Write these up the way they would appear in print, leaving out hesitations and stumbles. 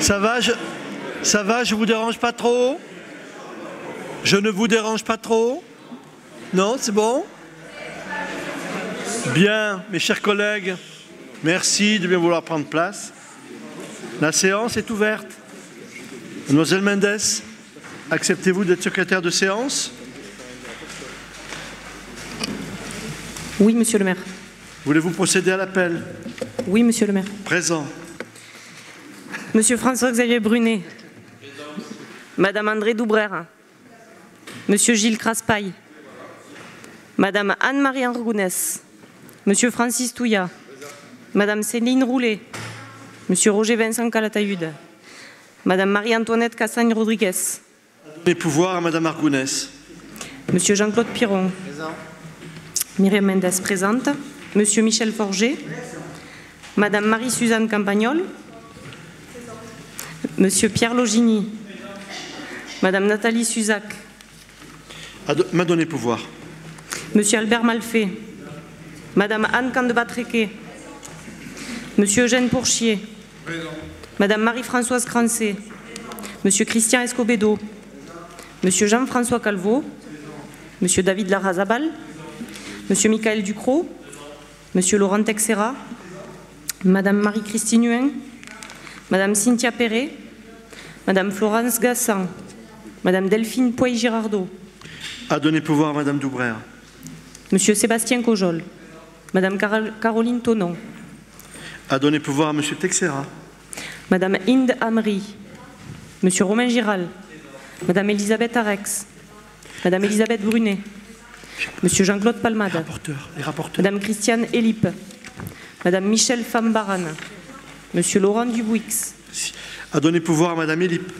Ça va, je vous dérange pas trop? Je ne vous dérange pas trop? Non, c'est bon? Bien, mes chers collègues, merci de bien vouloir prendre place. La séance est ouverte. Mademoiselle Mendes, acceptez-vous d'être secrétaire de séance? Oui, monsieur le maire. Voulez-vous procéder à l'appel? Oui, monsieur le maire. Présent. Monsieur François-Xavier Brunet. Madame André Doubrère. Monsieur Gilles Craspaille. Madame Anne-Marie Argounès. Monsieur Francis Touillat. Madame Céline Roulet. Monsieur Roger Vincent Calatayud. Madame Marie-Antoinette Cassagne-Rodriguez. Les pouvoirs à Madame Argounès. Monsieur Jean-Claude Piron. Présent. Myriam Mendes présente. Monsieur Michel Forger. Madame Marie-Suzanne Campagnol. Monsieur Pierre Logini. Madame Nathalie Suzac. M'a donné pouvoir. Monsieur Albert Malfait. Madame Anne Candebat-Tréquet. Monsieur Eugène Pourchier. Présent. Madame Marie-Françoise Crancé. Monsieur Christian Escobedo. Monsieur Jean-François Calvo. Monsieur David Larrazabal. Monsieur Michael Ducrot. Monsieur Laurent Texera. Madame Marie-Christine Huin. Madame Cynthia Perret. Madame Florence Gassan. Madame Delphine Poy-Girardot. A donné pouvoir à Madame Doubrère. Monsieur Sébastien Cojol. Madame Caroline Tonon. A donné pouvoir à Monsieur Texera. Madame Inde Amri. Monsieur Romain Giral. Madame Elisabeth Arex. Madame Elisabeth Brunet. Monsieur Jean-Claude Palmade. Les rapporteurs. Madame Christiane Elippe. Madame Michel Fambaran. Monsieur Laurent Dubouix. A donné pouvoir à Madame Elippe.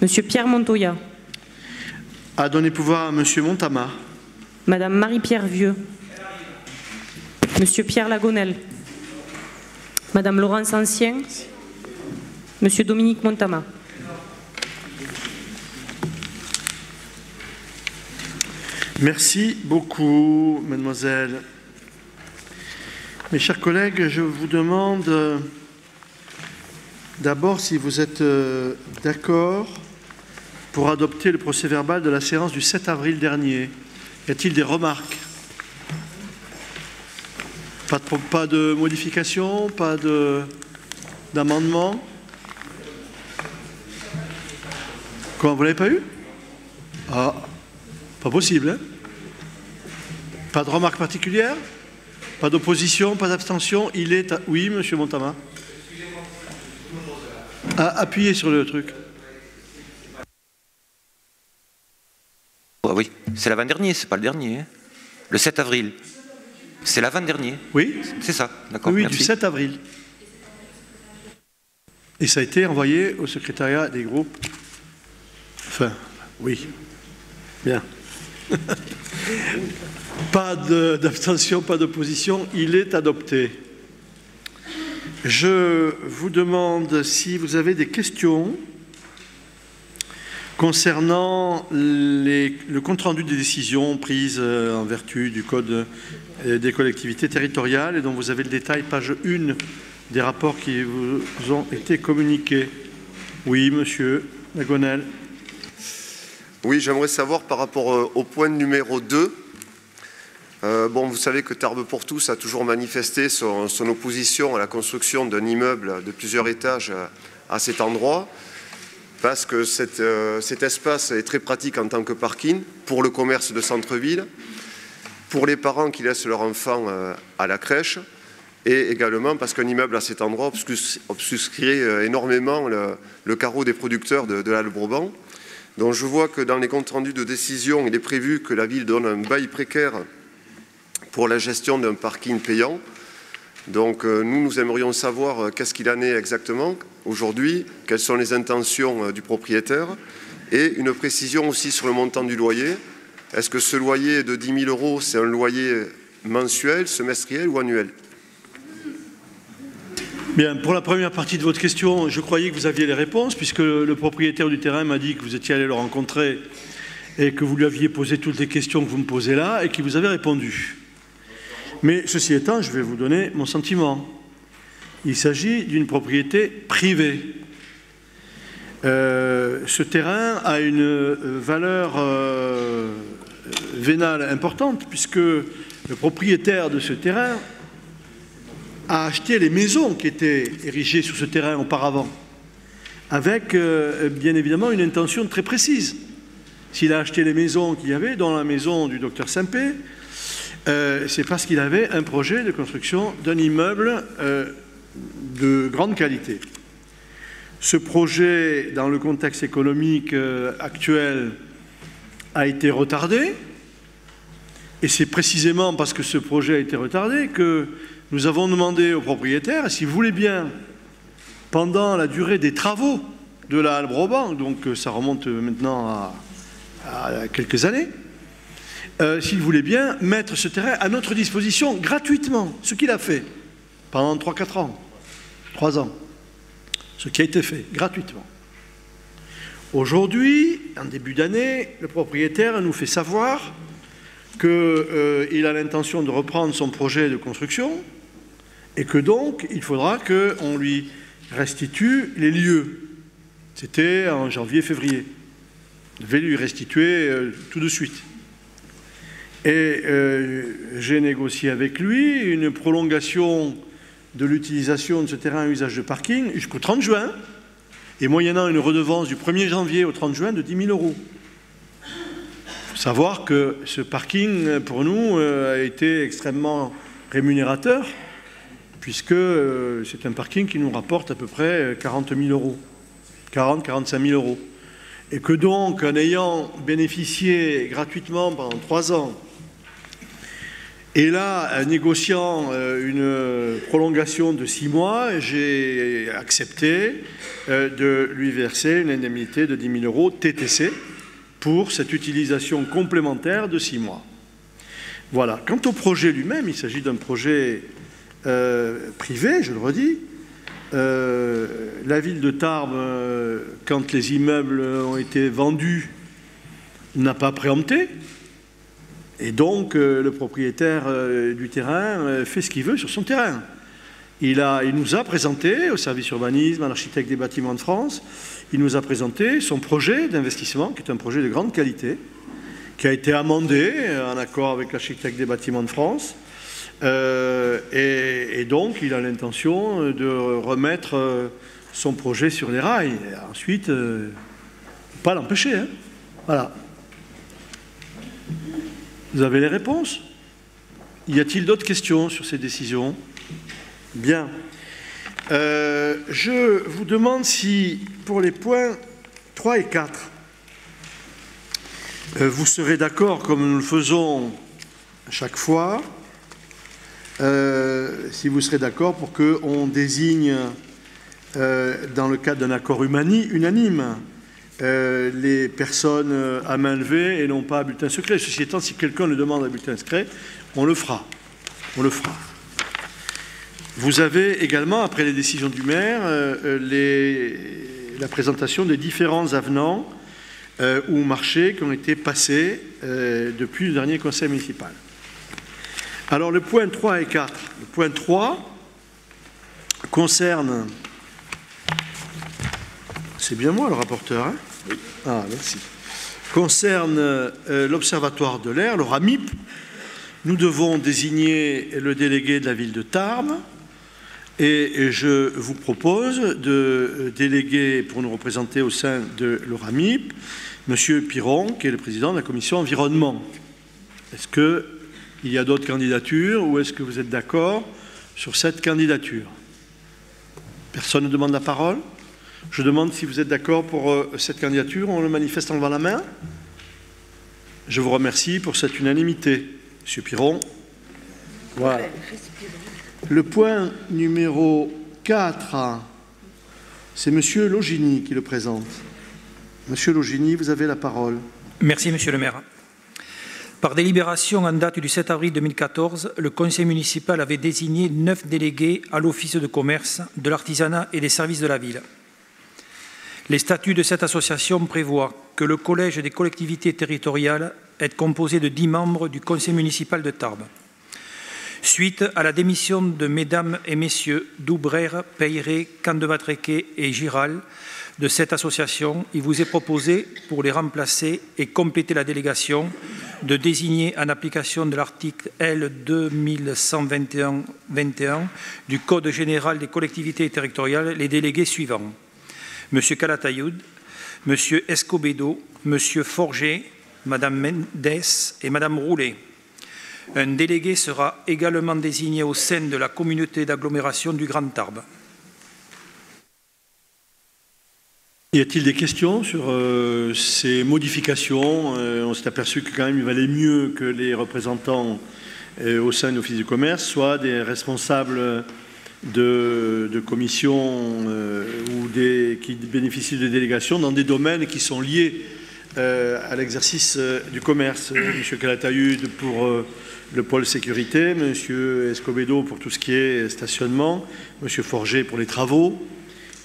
Monsieur Pierre Montoya. A donné pouvoir à Monsieur Montama. Madame Marie-Pierre Vieux. Monsieur Pierre Lagonel. Madame Laurence Ancien. Monsieur Dominique Montama. Merci beaucoup, mademoiselle. Mes chers collègues, je vous demande d'abord si vous êtes d'accord pour adopter le procès-verbal de la séance du 7 avril dernier. Y a-t-il des remarques? Pas de modification, pas d'amendement? Quoi, vous l'avez pas eu? Ah, pas possible, hein? Pas de remarques particulières? Pas d'opposition, pas d'abstention? Il est... Oui, monsieur Montama. Appuyez sur le truc. Oh, oui, c'est l'avant-dernier, c'est pas le dernier. Hein. Le 7 avril. C'est l'avant-dernier. Oui. C'est ça, d'accord. Oui, merci. du 7 avril. Et ça a été envoyé au secrétariat des groupes. Enfin, oui. Bien. Pas d'abstention, pas d'opposition. Il est adopté. Je vous demande si vous avez des questions concernant le compte-rendu des décisions prises en vertu du Code des collectivités territoriales et dont vous avez le détail, page 1 des rapports qui vous ont été communiqués. Oui, monsieur Lagonel. Oui, j'aimerais savoir par rapport au point numéro 2. Vous savez que Tarbes pour tous a toujours manifesté son opposition à la construction d'un immeuble de plusieurs étages à cet endroit, parce que cet espace est très pratique en tant que parking pour le commerce de centre-ville, pour les parents qui laissent leurs enfants à la crèche, et également parce qu'un immeuble à cet endroit obstruerait énormément le carreau des producteurs de l'Halle Bourbon. Donc je vois que dans les comptes rendus de décision, il est prévu que la ville donne un bail précaire pour la gestion d'un parking payant. Donc nous aimerions savoir qu'est-ce qu'il en est exactement aujourd'hui, quelles sont les intentions du propriétaire, et une précision aussi sur le montant du loyer. Est-ce que ce loyer de 10 000 €, c'est un loyer mensuel, semestriel ou annuel? Bien, pour la première partie de votre question, je croyais que vous aviez les réponses, puisque le propriétaire du terrain m'a dit que vous étiez allé le rencontrer et que vous lui aviez posé toutes les questions que vous me posez là et qu'il vous avait répondu. Mais ceci étant, je vais vous donner mon sentiment. Il s'agit d'une propriété privée. Ce terrain a une valeur vénale importante puisque le propriétaire de ce terrain a acheté les maisons qui étaient érigées sur ce terrain auparavant, avec bien évidemment une intention très précise. S'il a acheté les maisons qu'il y avait, dont la maison du docteur Saint-Pé, c'est parce qu'il avait un projet de construction d'un immeuble de grande qualité. Ce projet, dans le contexte économique actuel, a été retardé, et c'est précisément parce que ce projet a été retardé que nous avons demandé au propriétaire s'il voulait bien, pendant la durée des travaux de la halle Broban, donc ça remonte maintenant à quelques années, s'il voulait bien mettre ce terrain à notre disposition gratuitement, ce qu'il a fait pendant 3-4 ans, 3 ans, ce qui a été fait gratuitement. Aujourd'hui, en début d'année, le propriétaire nous fait savoir qu'il a l'intention de reprendre son projet de construction et que donc il faudra qu'on lui restitue les lieux. C'était en janvier-février. Il devait lui restituer tout de suite. Et j'ai négocié avec lui une prolongation de l'utilisation de ce terrain à usage de parking jusqu'au 30 juin, et moyennant une redevance du 1er janvier au 30 juin de 10 000 €. Il faut savoir que ce parking, pour nous, a été extrêmement rémunérateur, puisque c'est un parking qui nous rapporte à peu près 40 000 €, 40-45 000 €. Et que donc, en ayant bénéficié gratuitement pendant 3 ans, et là, négociant une prolongation de 6 mois, j'ai accepté de lui verser une indemnité de 10 000 € TTC pour cette utilisation complémentaire de 6 mois. Voilà. Quant au projet lui-même, il s'agit d'un projet privé, je le redis. La ville de Tarbes, quand les immeubles ont été vendus, n'a pas préempté. Et donc, le propriétaire du terrain fait ce qu'il veut sur son terrain. Il nous a présenté, au service urbanisme, à l'architecte des bâtiments de France, il nous a présenté son projet d'investissement, qui est un projet de grande qualité, qui a été amendé en accord avec l'architecte des bâtiments de France. Et donc, il a l'intention de remettre son projet sur les rails. Et ensuite, pas l'empêcher. Hein. Voilà. Vous avez les réponses? Y a-t-il d'autres questions sur ces décisions? Bien. Je vous demande si, pour les points 3 et 4, vous serez d'accord, comme nous le faisons à chaque fois, si vous serez d'accord pour qu'on désigne, dans le cadre d'un accord unanime, les personnes à main levée et non pas à bulletin secret. Ceci étant, si quelqu'un le demande à bulletin secret, on le fera. On le fera. Vous avez également, après les décisions du maire, la présentation des différents avenants ou marchés qui ont été passés depuis le dernier conseil municipal. Alors, le point 3 et 4. Le point 3 concerne... C'est bien moi, le rapporteur, hein? Oui. Ah, merci. Concerne l'Observatoire de l'air, le RAMIP. Nous devons désigner le délégué de la ville de Tarbes et je vous propose de déléguer pour nous représenter au sein de le RAMIP M. Piron, qui est le président de la commission environnement. Est-ce qu'il y a d'autres candidatures ou est-ce que vous êtes d'accord sur cette candidature? Personne ne demande la parole? Je demande si vous êtes d'accord pour cette candidature. On le manifeste en levant la main. Je vous remercie pour cette unanimité. Monsieur Piron. Voilà. Le point numéro 4, c'est Monsieur Logini qui le présente. Monsieur Logini, vous avez la parole. Merci, Monsieur le maire. Par délibération en date du 7 avril 2014, le conseil municipal avait désigné 9 délégués à l'office de commerce, de l'artisanat et des services de la ville. Les statuts de cette association prévoient que le collège des collectivités territoriales est composé de 10 membres du conseil municipal de Tarbes. Suite à la démission de mesdames et messieurs Doubrère, Peyret, Candebatrequet et Giral, de cette association, il vous est proposé, pour les remplacer et compléter la délégation, de désigner en application de l'article L. 2121-21 du Code général des collectivités territoriales les délégués suivants. M. Calatayud, M. Escobedo, M. Forger, Mme Mendes et Mme Roulet. Un délégué sera également désigné au sein de la communauté d'agglomération du Grand Tarbes. Y a-t-il des questions sur ces modifications? On s'est aperçu que quand même il valait mieux que les représentants au sein de l'Office du commerce soient des responsables de commissions ou qui bénéficient de délégations dans des domaines qui sont liés à l'exercice du commerce. M. Calatayud pour le pôle sécurité, M. Escobedo pour tout ce qui est stationnement, M. Forger pour les travaux,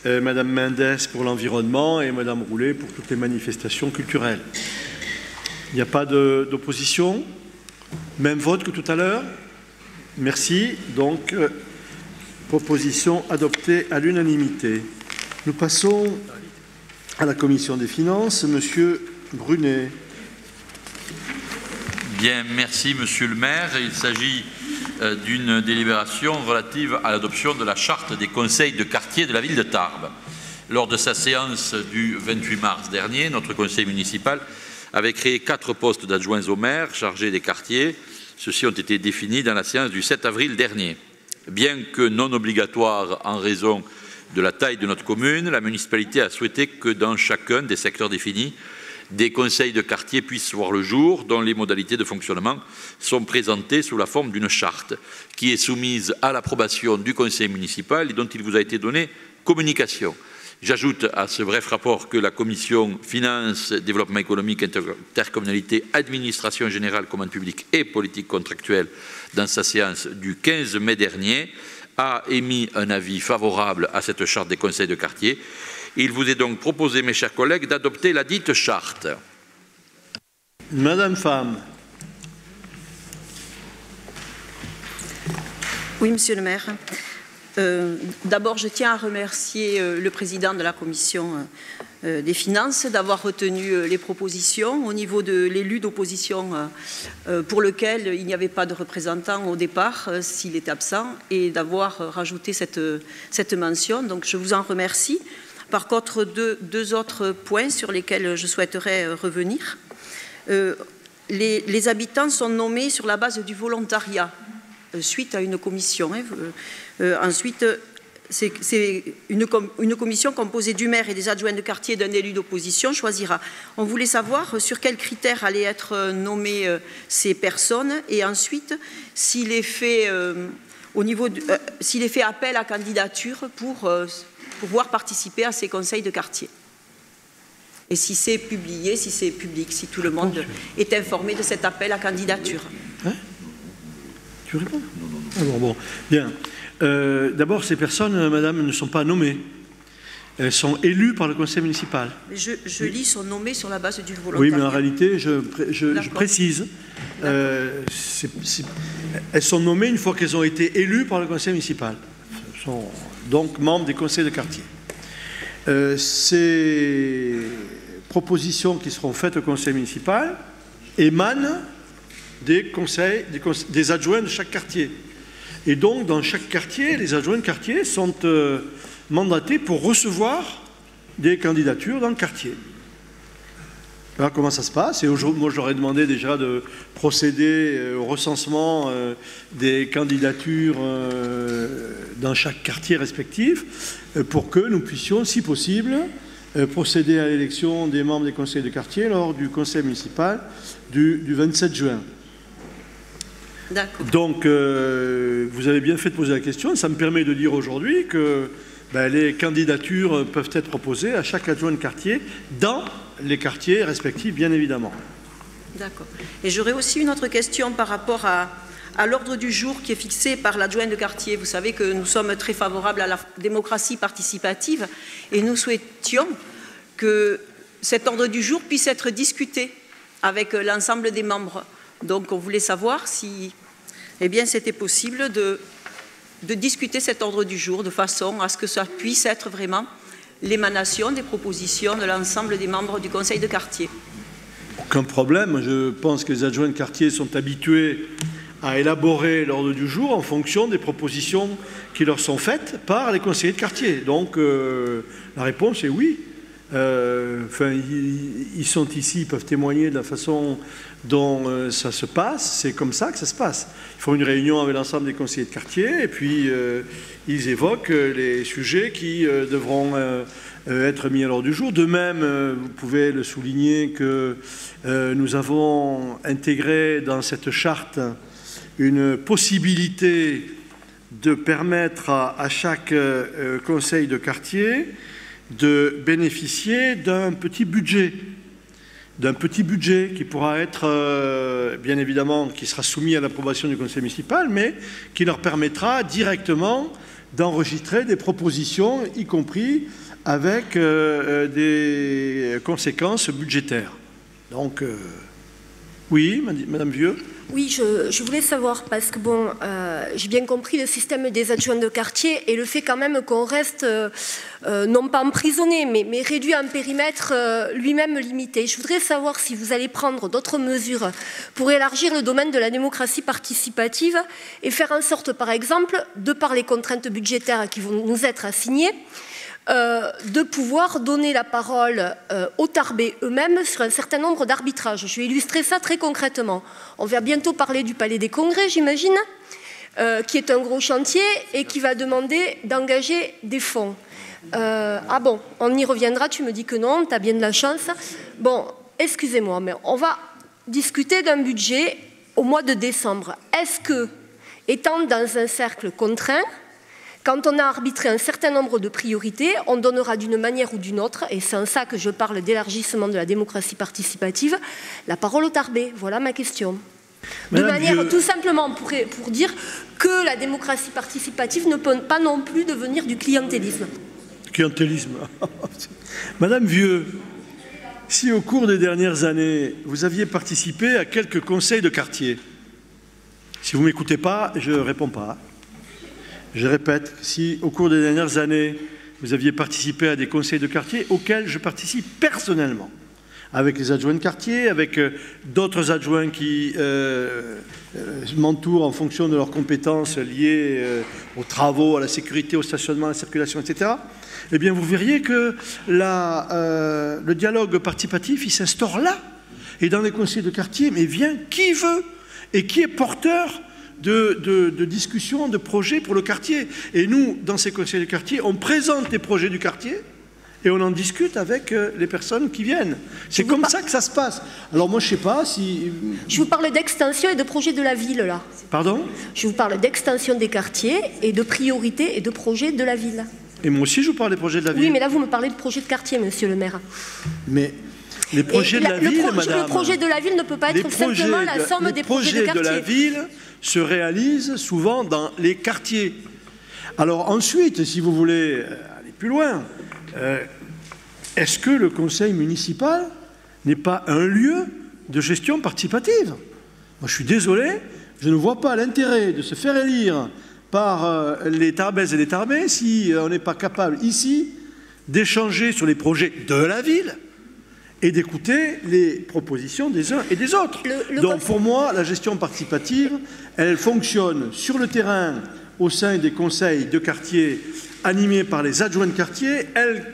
Mme Mendes pour l'environnement et Mme Roulet pour toutes les manifestations culturelles. Il n'y a pas d'opposition? Même vote que tout à l'heure? Merci. Donc, proposition adoptée à l'unanimité. Nous passons à la Commission des finances. Monsieur Brunet. Bien, merci Monsieur le maire. Il s'agit d'une délibération relative à l'adoption de la charte des conseils de quartier de la ville de Tarbes. Lors de sa séance du 28 mars dernier, notre conseil municipal avait créé 4 postes d'adjoints au maire chargés des quartiers. Ceux-ci ont été définis dans la séance du 7 avril dernier. Bien que non obligatoire en raison de la taille de notre commune, la municipalité a souhaité que dans chacun des secteurs définis, des conseils de quartier puissent voir le jour, dont les modalités de fonctionnement sont présentées sous la forme d'une charte qui est soumise à l'approbation du conseil municipal et dont il vous a été donné communication. J'ajoute à ce bref rapport que la commission Finances, Développement économique, Intercommunalité, Administration générale, commande publique et politique contractuelle, dans sa séance du 15 mai dernier, a émis un avis favorable à cette charte des conseils de quartier. Il vous est donc proposé, mes chers collègues, d'adopter la dite charte. Madame Pham. Oui, Monsieur le maire. D'abord, je tiens à remercier le président de la commission des finances d'avoir retenu les propositions au niveau de l'élu d'opposition pour lequel il n'y avait pas de représentant au départ s'il est absent et d'avoir rajouté cette mention. Donc, je vous en remercie. Par contre, deux autres points sur lesquels je souhaiterais revenir. Les habitants sont nommés sur la base du volontariat suite à une commission. Ensuite, c'est une commission composée du maire et des adjoints de quartier d'un élu d'opposition choisira. On voulait savoir sur quels critères allaient être nommées ces personnes et ensuite s'il est fait, s'il est fait appel à candidature pour pouvoir participer à ces conseils de quartier. Et si c'est publié, si c'est public, si tout le monde est informé de cet appel à candidature. Hein? Tu réponds? Alors bon, bien. D'abord, ces personnes, madame, ne sont pas nommées. Elles sont élues par le conseil municipal. Je lis, sont nommées sur la base du volontariat. Oui, mais en réalité, je précise. Elles sont nommées une fois qu'elles ont été élues par le conseil municipal. Elles sont donc membres des conseils de quartier. Ces propositions qui seront faites au conseil municipal émanent des conseils, des adjoints de chaque quartier. Et donc, dans chaque quartier, les adjoints de quartier sont mandatés pour recevoir des candidatures dans le quartier. Alors, comment ça se passe? Et aujourd'hui, moi, j'aurais demandé déjà de procéder au recensement des candidatures dans chaque quartier respectif pour que nous puissions, si possible, procéder à l'élection des membres des conseils de quartier lors du conseil municipal du 27 juin. Donc, vous avez bien fait de poser la question. Ça me permet de dire aujourd'hui que les candidatures peuvent être proposées à chaque adjoint de quartier dans les quartiers respectifs, bien évidemment. D'accord. Et j'aurais aussi une autre question par rapport à l'ordre du jour qui est fixé par l'adjoint de quartier. Vous savez que nous sommes très favorables à la démocratie participative et nous souhaitions que cet ordre du jour puisse être discuté avec l'ensemble des membres. Donc, on voulait savoir si c'était possible de discuter cet ordre du jour de façon à ce que ça puisse être vraiment l'émanation des propositions de l'ensemble des membres du conseil de quartier. Aucun problème. Je pense que les adjoints de quartier sont habitués à élaborer l'ordre du jour en fonction des propositions qui leur sont faites par les conseillers de quartier. Donc la réponse est oui. Ils sont ici, ils peuvent témoigner de la façon dont ça se passe. C'est comme ça que ça se passe. Ils font une réunion avec l'ensemble des conseillers de quartier et puis ils évoquent les sujets qui devront être mis à l'ordre du jour. De même, vous pouvez le souligner que nous avons intégré dans cette charte une possibilité de permettre à chaque conseil de quartier de bénéficier d'un petit budget qui pourra être, bien évidemment, qui sera soumis à l'approbation du conseil municipal, mais qui leur permettra directement d'enregistrer des propositions, y compris avec des conséquences budgétaires. Donc, oui, Madame Vieux. Oui, je voulais savoir, parce que bon, j'ai bien compris le système des adjoints de quartier et le fait quand même qu'on reste, non pas emprisonné, mais réduit à un périmètre lui-même limité. Je voudrais savoir si vous allez prendre d'autres mesures pour élargir le domaine de la démocratie participative et faire en sorte, par exemple, de par les contraintes budgétaires qui vont nous être assignées, de pouvoir donner la parole aux Tarbais eux-mêmes sur un certain nombre d'arbitrages. Je vais illustrer ça très concrètement. On va bientôt parler du Palais des Congrès, j'imagine, qui est un gros chantier et qui va demander d'engager des fonds. Ah bon, on y reviendra, tu me dis que non, tu as bien de la chance. Bon, excusez-moi, mais on va discuter d'un budget au mois de décembre. Est-ce que, étant dans un cercle contraint, quand on a arbitré un certain nombre de priorités, on donnera d'une manière ou d'une autre, et c'est en ça que je parle d'élargissement de la démocratie participative, la parole aux Tarbais. Voilà ma question. De manière tout simplement pour dire que la démocratie participative ne peut pas non plus devenir du clientélisme. Clientélisme. Madame Vieux, si au cours des dernières années, vous aviez participé à quelques conseils de quartier, si vous ne m'écoutez pas, je ne réponds pas. Je répète, si au cours des dernières années, vous aviez participé à des conseils de quartier auxquels je participe personnellement, avec les adjoints de quartier, avec d'autres adjoints qui m'entourent en fonction de leurs compétences liées aux travaux, à la sécurité, au stationnement, à la circulation, etc., eh bien vous verriez que le dialogue participatif, il s'instaure là. Et dans les conseils de quartier, mais vient qui veut et qui est porteur de discussions, de projets pour le quartier. Et nous, dans ces conseils de quartier, on présente les projets du quartier et on en discute avec les personnes qui viennent. C'est comme ça que ça se passe. Alors moi, je ne sais pas si... Je vous parle d'extension et de projets de la ville, là. Pardon? Je vous parle d'extension des quartiers et de priorités et de projets de la ville. Et moi aussi, je vous parle des projets de la ville. Oui, mais là, vous me parlez de projets de quartier, monsieur le maire. Mais... les projets de la ville, madame... Le projet de la ville ne peut pas être simplement la somme des projets de quartier. Les projets de la ville se réalisent souvent dans les quartiers. Alors ensuite, si vous voulez aller plus loin, est-ce que le conseil municipal n'est pas un lieu de gestion participative? Moi, je suis désolé, je ne vois pas l'intérêt de se faire élire par les Tarbaises et les Tarbais si on n'est pas capable ici d'échanger sur les projets de la ville et d'écouter les propositions des uns et des autres. Donc pour moi, la gestion participative, elle fonctionne sur le terrain au sein des conseils de quartier animés par les adjoints de quartier, elle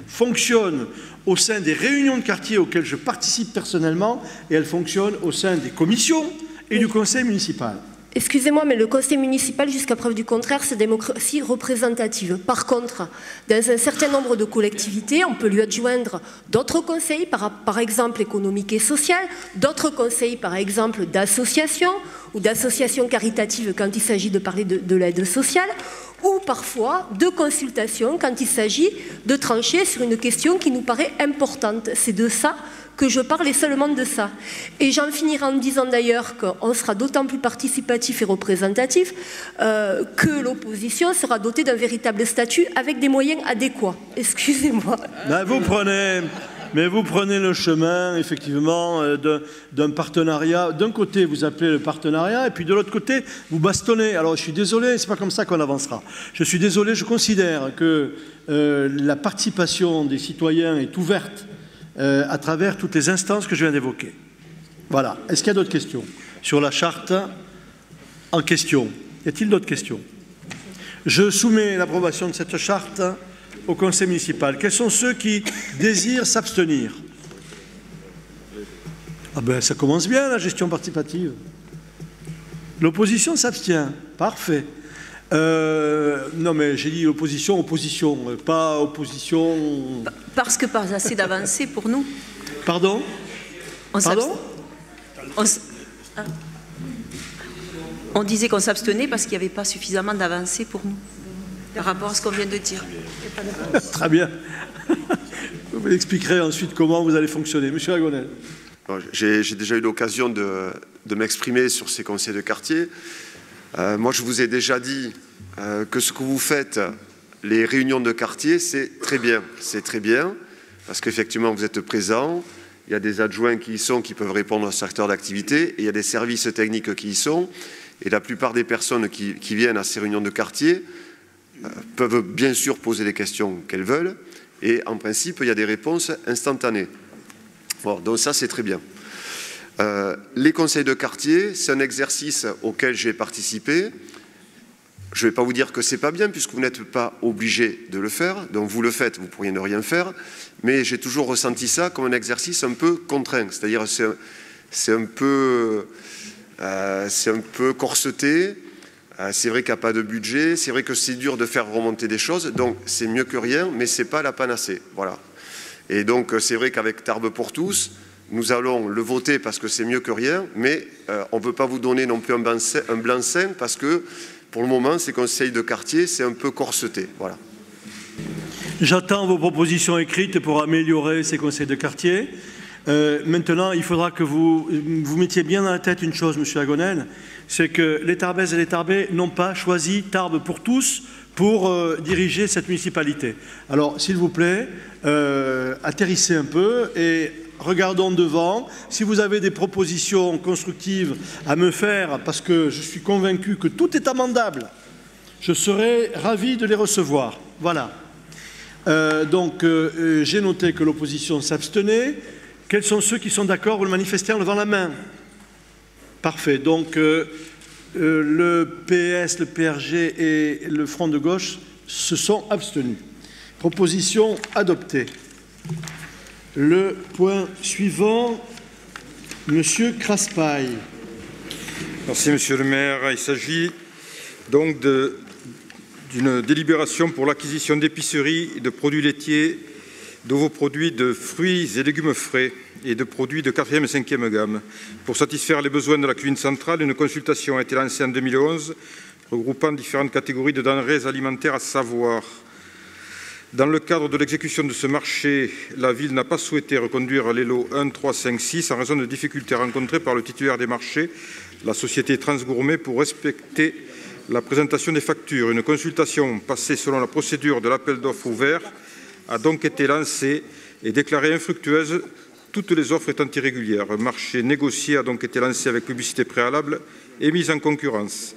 fonctionne au sein des réunions de quartier auxquelles je participe personnellement et elle fonctionne au sein des commissions et du conseil municipal. Excusez-moi, mais le conseil municipal, jusqu'à preuve du contraire, c'est démocratie représentative. Par contre, dans un certain nombre de collectivités, on peut lui adjoindre d'autres conseils, par exemple économiques et social, d'autres conseils, par exemple d'associations ou d'associations caritatives quand il s'agit de parler de l'aide sociale, ou parfois de consultations quand il s'agit de trancher sur une question qui nous paraît importante. C'est de ça que je parle et seulement de ça. Et j'en finirai en disant d'ailleurs qu'on sera d'autant plus participatif et représentatif que l'opposition sera dotée d'un véritable statut avec des moyens adéquats. Excusez-moi. Ben vous prenez Mais vous prenez le chemin, effectivement, d'un partenariat. D'un côté, vous appelez le partenariat, et puis de l'autre côté, vous bastonnez. Alors, je suis désolé, c'est pas comme ça qu'on avancera. Je suis désolé, je considère que la participation des citoyens est ouverte à travers toutes les instances que je viens d'évoquer. Voilà. Est-ce qu'il y a d'autres questions sur la charte en question? Y a-t-il d'autres questions? Je soumets l'approbation de cette charte au conseil municipal. Quels sont ceux qui désirent s'abstenir? Ah ben, ça commence bien, la gestion participative. L'opposition s'abstient. Parfait. Non, mais j'ai dit opposition, pas opposition... Parce que pas assez d'avancée pour nous. Pardon? Pardon? On disait qu'on s'abstenait parce qu'il n'y avait pas suffisamment d'avancée pour nous, par rapport à ce qu'on vient de dire. Très bien. Vous m'expliquerez ensuite comment vous allez fonctionner. Monsieur Agonel. J'ai déjà eu l'occasion de m'exprimer sur ces conseils de quartier. Moi, je vous ai déjà dit que ce que vous faites, les réunions de quartier, c'est très bien. C'est très bien, parce qu'effectivement, vous êtes présents. Il y a des adjoints qui y sont, qui peuvent répondre à ce secteur d'activité, et il y a des services techniques qui y sont. Et la plupart des personnes qui viennent à ces réunions de quartier peuvent bien sûr poser les questions qu'elles veulent. Et en principe, il y a des réponses instantanées. Bon, donc ça, c'est très bien. Les conseils de quartier, c'est un exercice auquel j'ai participé. Je ne vais pas vous dire que ce n'est pas bien, puisque vous n'êtes pas obligé de le faire. Donc vous le faites, vous pourriez ne rien faire. Mais j'ai toujours ressenti ça comme un exercice un peu contraint. C'est-à-dire c'est un peu corseté. C'est vrai qu'il n'y a pas de budget. C'est vrai que c'est dur de faire remonter des choses. Donc c'est mieux que rien, mais ce n'est pas la panacée. Voilà. Et donc c'est vrai qu'avec Tarbes pour tous, nous allons le voter parce que c'est mieux que rien, mais on ne veut pas vous donner non plus un blanc-seing parce que pour le moment, ces conseils de quartier, c'est un peu corseté. Voilà. J'attends vos propositions écrites pour améliorer ces conseils de quartier. Maintenant, il faudra que vous mettiez bien dans la tête une chose, Monsieur Agonel, c'est que les Tarbaises et les Tarbais n'ont pas choisi Tarbes pour tous pour diriger cette municipalité. Alors, s'il vous plaît, atterrissez un peu et regardons devant. Si vous avez des propositions constructives à me faire, parce que je suis convaincu que tout est amendable, je serai ravi de les recevoir. Voilà. Donc, j'ai noté que l'opposition s'abstenait. Quels sont ceux qui sont d'accord? Vous le manifestez en levant la main. Parfait. Donc, le PS, le PRG et le Front de gauche se sont abstenus. Proposition adoptée. Le point suivant, Monsieur Craspaille. Merci, Monsieur le maire. Il s'agit donc d'une délibération pour l'acquisition d'épiceries et de produits laitiers, de vos produits de fruits et légumes frais et de produits de 4e et 5e gamme. Pour satisfaire les besoins de la cuisine centrale, une consultation a été lancée en 2011, regroupant différentes catégories de denrées alimentaires, à savoir: dans le cadre de l'exécution de ce marché, la ville n'a pas souhaité reconduire les lots 1, 3, 5, 6 en raison de difficultés rencontrées par le titulaire des marchés, la société Transgourmet, pour respecter la présentation des factures. Une consultation passée selon la procédure de l'appel d'offres ouvert a donc été lancée et déclarée infructueuse, toutes les offres étant irrégulières. Un marché négocié a donc été lancé avec publicité préalable et mise en concurrence.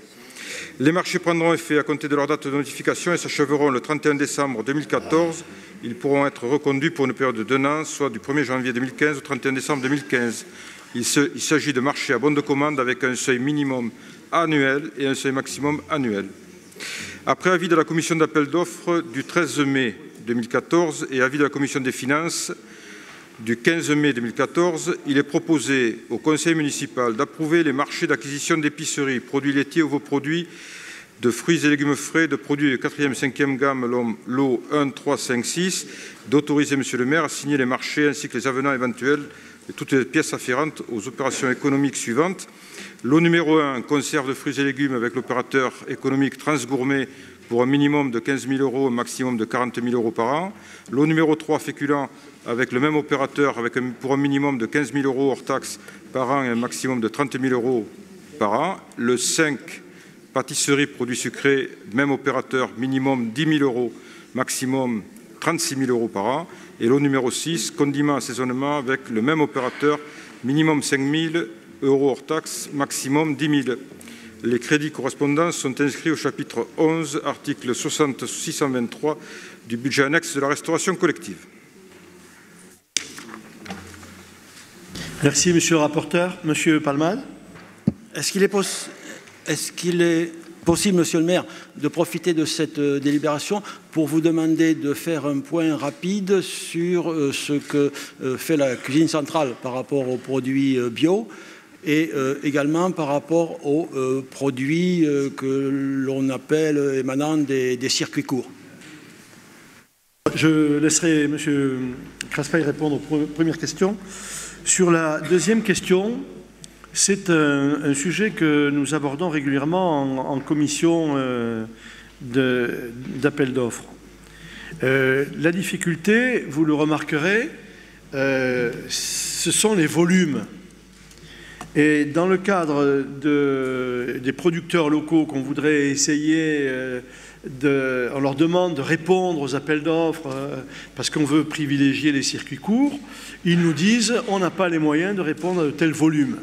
Les marchés prendront effet à compter de leur date de notification et s'achèveront le 31 décembre 2014. Ils pourront être reconduits pour une période de 2 ans, soit du 1er janvier 2015 au 31 décembre 2015. Il s'agit de marchés à bon de commande avec un seuil minimum annuel et un seuil maximum annuel. Après avis de la commission d'appel d'offres du 13 mai 2014 et avis de la commission des finances du 15 mai 2014, il est proposé au conseil municipal d'approuver les marchés d'acquisition d'épiceries, produits laitiers ou vos produits de fruits et légumes frais, de produits de 4e et 5e gamme, lot 1, 3, 5, 6, d'autoriser Monsieur le maire à signer les marchés ainsi que les avenants éventuels et toutes les pièces afférentes aux opérations économiques suivantes. Lot numéro 1, conserve de fruits et légumes avec l'opérateur économique Transgourmet pour un minimum de 15 000 €, un maximum de 40 000 € par an. Lot numéro 3, féculents avec le même opérateur pour un minimum de 15 000 € hors taxes par an et un maximum de 30 000 € par an. Le 5, pâtisserie, produits sucrés, même opérateur, minimum 10 000 €, maximum 36 000 € par an. Et lot numéro 6, condiments assaisonnement avec le même opérateur, minimum 5 000 € hors taxe, maximum 10 000. Les crédits correspondants sont inscrits au chapitre 11, article 623 du budget annexe de la restauration collective. Merci, monsieur le rapporteur. Monsieur Palmade. Est-ce qu'il est possible, monsieur le maire, de profiter de cette délibération pour vous demander de faire un point rapide sur ce que fait la cuisine centrale par rapport aux produits bio et également par rapport aux produits que l'on appelle émanant des circuits courts? Je laisserai monsieur Craspail répondre aux premières questions. Sur la deuxième question, c'est un sujet que nous abordons régulièrement en commission d'appel d'offres. La difficulté, vous le remarquerez, ce sont les volumes. Et dans le cadre des producteurs locaux qu'on voudrait essayer, on leur demande de répondre aux appels d'offres parce qu'on veut privilégier les circuits courts, ils nous disent on n'a pas les moyens de répondre à de tels volumes.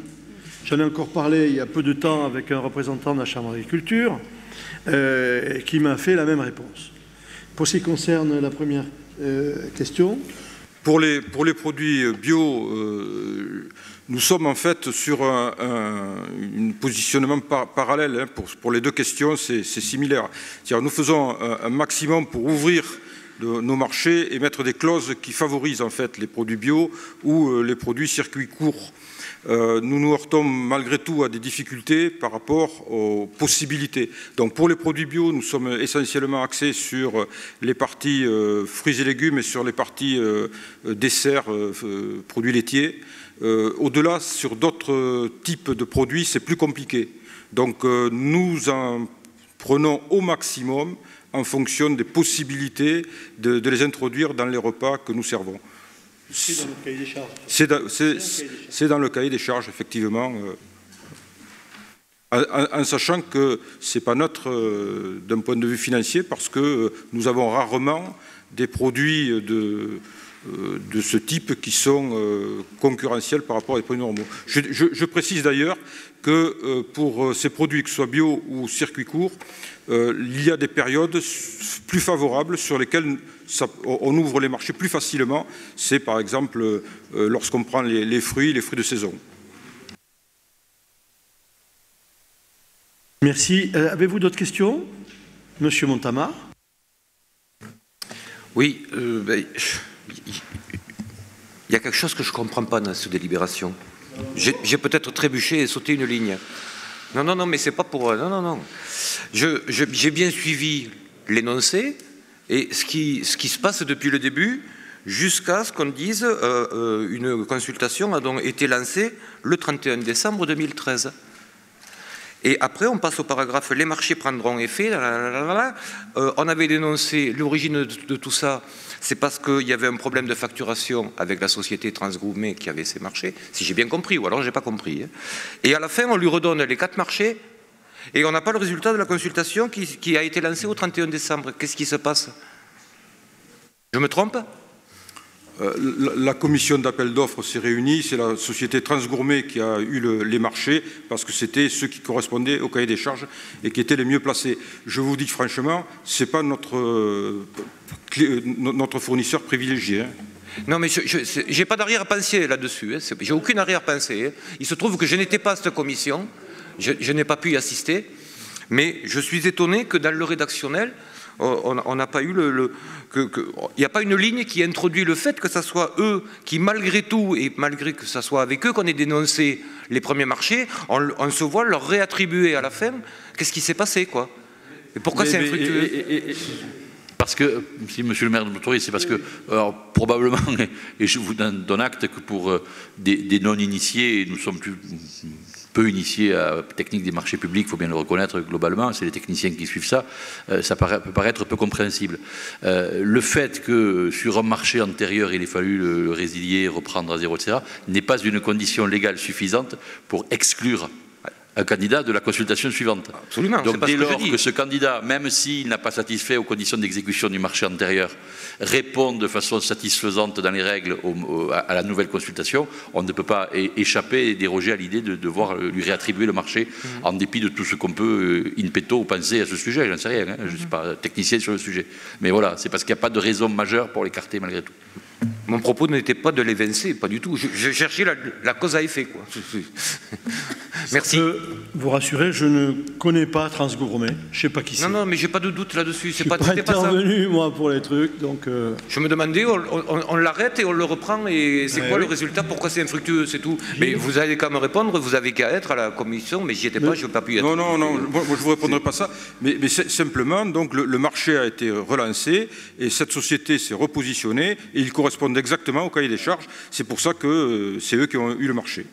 J'en ai encore parlé il y a peu de temps avec un représentant de la Chambre d'agriculture qui m'a fait la même réponse. Pour ce qui concerne la première question. Pour les produits bio, nous sommes en fait sur un positionnement parallèle. Hein, pour les deux questions, c'est similaire. C'est-à-dire, nous faisons un maximum pour ouvrir nos marchés et mettre des clauses qui favorisent en fait les produits bio ou les produits circuits courts. Nous nous heurtons malgré tout à des difficultés par rapport aux possibilités. Donc pour les produits bio, nous sommes essentiellement axés sur les parties fruits et légumes et sur les parties desserts, produits laitiers. Au-delà, sur d'autres types de produits, c'est plus compliqué. Donc nous en prenons au maximum en fonction des possibilités de les introduire dans les repas que nous servons. C'est dans le cahier des charges. C'est dans le cahier des charges, effectivement, en sachant que ce n'est pas neutre d'un point de vue financier, parce que nous avons rarement des produits de ce type qui sont concurrentiels par rapport aux produits normaux. Je précise d'ailleurs que pour ces produits, que ce soit bio ou circuit court, il y a des périodes plus favorables sur lesquelles on ouvre les marchés plus facilement. C'est par exemple lorsqu'on prend les fruits de saison. Merci. Avez-vous d'autres questions, monsieur Montamar? Oui, il y a quelque chose que je ne comprends pas dans cette délibération. J'ai peut-être trébuché et sauté une ligne. Non, mais c'est pas pour... Non. J'ai bien suivi l'énoncé et ce qui se passe depuis le début jusqu'à ce qu'on dise une consultation a donc été lancée le 31 décembre 2013. Et après, on passe au paragraphe « Les marchés prendront effet ». On avait dénoncé l'origine de tout ça. C'est parce qu'il y avait un problème de facturation avec la société Transgourmet qui avait ces marchés, si j'ai bien compris, ou alors je n'ai pas compris. Et à la fin, on lui redonne les 4 marchés et on n'a pas le résultat de la consultation qui a été lancée au 31 décembre. Qu'est-ce qui se passe? Je me trompe? La commission d'appel d'offres s'est réunie, c'est la société Transgourmet qui a eu les marchés parce que c'était ceux qui correspondaient au cahier des charges et qui étaient les mieux placés. Je vous dis franchement, ce n'est pas notre fournisseur privilégié. Hein. Non, mais je n'ai pas d'arrière-pensée là-dessus. Hein. J'ai aucune arrière-pensée. Hein. Il se trouve que je n'étais pas à cette commission, je n'ai pas pu y assister, mais je suis étonné que dans le rédactionnel, on n'a pas eu il n'y a pas une ligne qui introduit le fait que ce soit eux qui, malgré tout, et malgré que ce soit avec eux qu'on ait dénoncé les premiers marchés, on se voit leur réattribuer à la fin. Qu'est-ce qui s'est passé, quoi? Et pourquoi c'est infructueux? Parce que, si monsieur le maire m'autorise, c'est parce que, alors, probablement, et je vous donne acte que pour des non-initiés, nous sommes peu initiés à la technique des marchés publics, il faut bien le reconnaître globalement, c'est les techniciens qui suivent ça, ça peut paraître peu compréhensible. Le fait que sur un marché antérieur, il ait fallu le résilier, reprendre à zéro, etc., n'est pas une condition légale suffisante pour exclure un candidat de la consultation suivante. Absolument. Donc dès lors que ce candidat, même s'il n'a pas satisfait aux conditions d'exécution du marché antérieur, répond de façon satisfaisante dans les règles à la nouvelle consultation, on ne peut pas échapper et déroger à l'idée de devoir lui réattribuer le marché en dépit de tout ce qu'on peut in petto penser à ce sujet. Je n'en sais rien, hein, je ne suis pas technicien sur le sujet. Mais voilà, c'est parce qu'il n'y a pas de raison majeure pour l'écarter malgré tout. Mon propos n'était pas de l'évincer, pas du tout. Je cherchais la cause à effet, quoi. Merci. Je peux vous rassurer, je ne connais pas Transgourmet. Je ne sais pas qui c'est. Non, mais j'ai pas de doute là-dessus. Je ne suis pas intervenu, moi, pour les trucs. Donc je me demandais, on l'arrête et on le reprend, et c'est quoi le résultat? Pourquoi c'est infructueux? C'est tout. Mais vous allez qu'à me répondre, vous avez qu'à être à la commission, mais j'y étais pas, je n'ai pas pu y être. Non, moi, je ne vous répondrai pas ça. Mais simplement, donc, le marché a été relancé, et cette société s'est repositionnée, et ils correspondent exactement au cahier des charges. C'est pour ça que c'est eux qui ont eu le marché.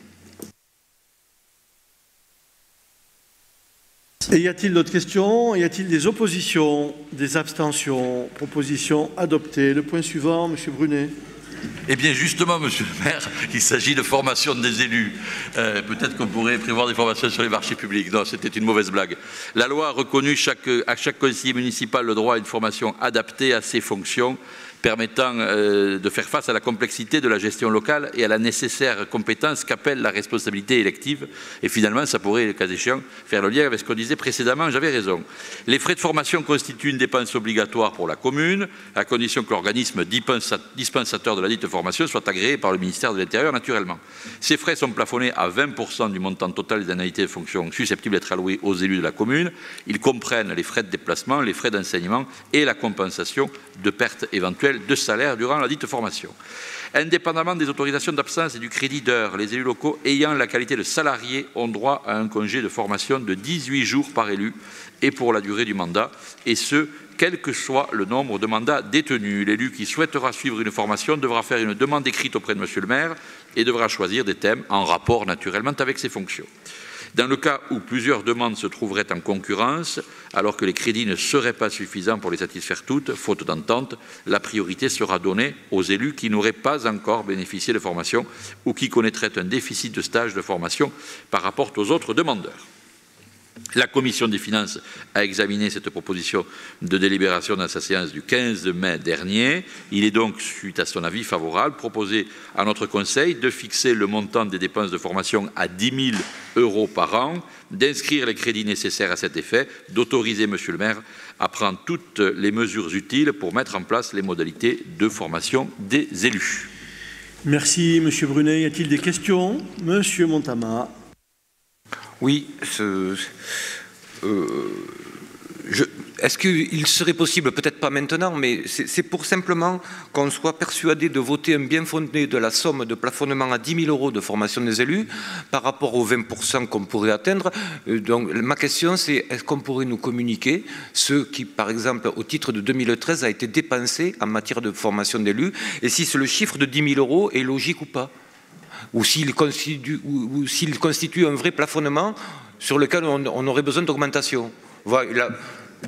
Et y a-t-il d'autres questions? Y a-t-il des oppositions, des abstentions? Proposition adoptée. Le point suivant, M. Brunet. Eh bien, justement, Monsieur le maire, il s'agit de formation des élus. Peut-être qu'on pourrait prévoir des formations sur les marchés publics. Non, c'était une mauvaise blague. La loi a reconnu à chaque conseiller municipal le droit à une formation adaptée à ses fonctions, permettant de faire face à la complexité de la gestion locale et à la nécessaire compétence qu'appelle la responsabilité élective. Et finalement, ça pourrait, le cas échéant, faire le lien avec ce qu'on disait précédemment. J'avais raison. Les frais de formation constituent une dépense obligatoire pour la commune, à condition que l'organisme dispensateur de la dite formation soit agréé par le ministère de l'Intérieur, naturellement. Ces frais sont plafonnés à 20% du montant total des indemnités de fonction susceptibles d'être allouées aux élus de la commune. Ils comprennent les frais de déplacement, les frais d'enseignement et la compensation de pertes éventuelles de salaire durant la dite formation. Indépendamment des autorisations d'absence et du crédit d'heure, les élus locaux ayant la qualité de salariés ont droit à un congé de formation de 18 jours par élu et pour la durée du mandat, et ce, quel que soit le nombre de mandats détenus. L'élu qui souhaitera suivre une formation devra faire une demande écrite auprès de Monsieur le maire et devra choisir des thèmes en rapport naturellement avec ses fonctions. Dans le cas où plusieurs demandes se trouveraient en concurrence, alors que les crédits ne seraient pas suffisants pour les satisfaire toutes, faute d'entente, la priorité sera donnée aux élus qui n'auraient pas encore bénéficié de formation ou qui connaîtraient un déficit de stage de formation par rapport aux autres demandeurs. La Commission des finances a examiné cette proposition de délibération dans sa séance du 15 mai dernier. Il est donc, suite à son avis favorable, proposé à notre Conseil de fixer le montant des dépenses de formation à 10 000 € par an, d'inscrire les crédits nécessaires à cet effet, d'autoriser Monsieur le maire à prendre toutes les mesures utiles pour mettre en place les modalités de formation des élus. Merci, Monsieur Brunet. Y a-t-il des questions? Monsieur Montama. Oui, est-ce qu'il serait possible, peut-être pas maintenant, mais c'est pour simplement qu'on soit persuadé de voter un bien fondé de la somme de plafonnement à 10 000 € de formation des élus par rapport aux 20% qu'on pourrait atteindre. Donc ma question c'est, est-ce qu'on pourrait nous communiquer ce qui, par exemple, au titre de 2013 a été dépensé en matière de formation d'élus, et si le chiffre de 10 000 € est logique ou pas, ou s'il constitue un vrai plafonnement sur lequel on aurait besoin d'augmentation. Voilà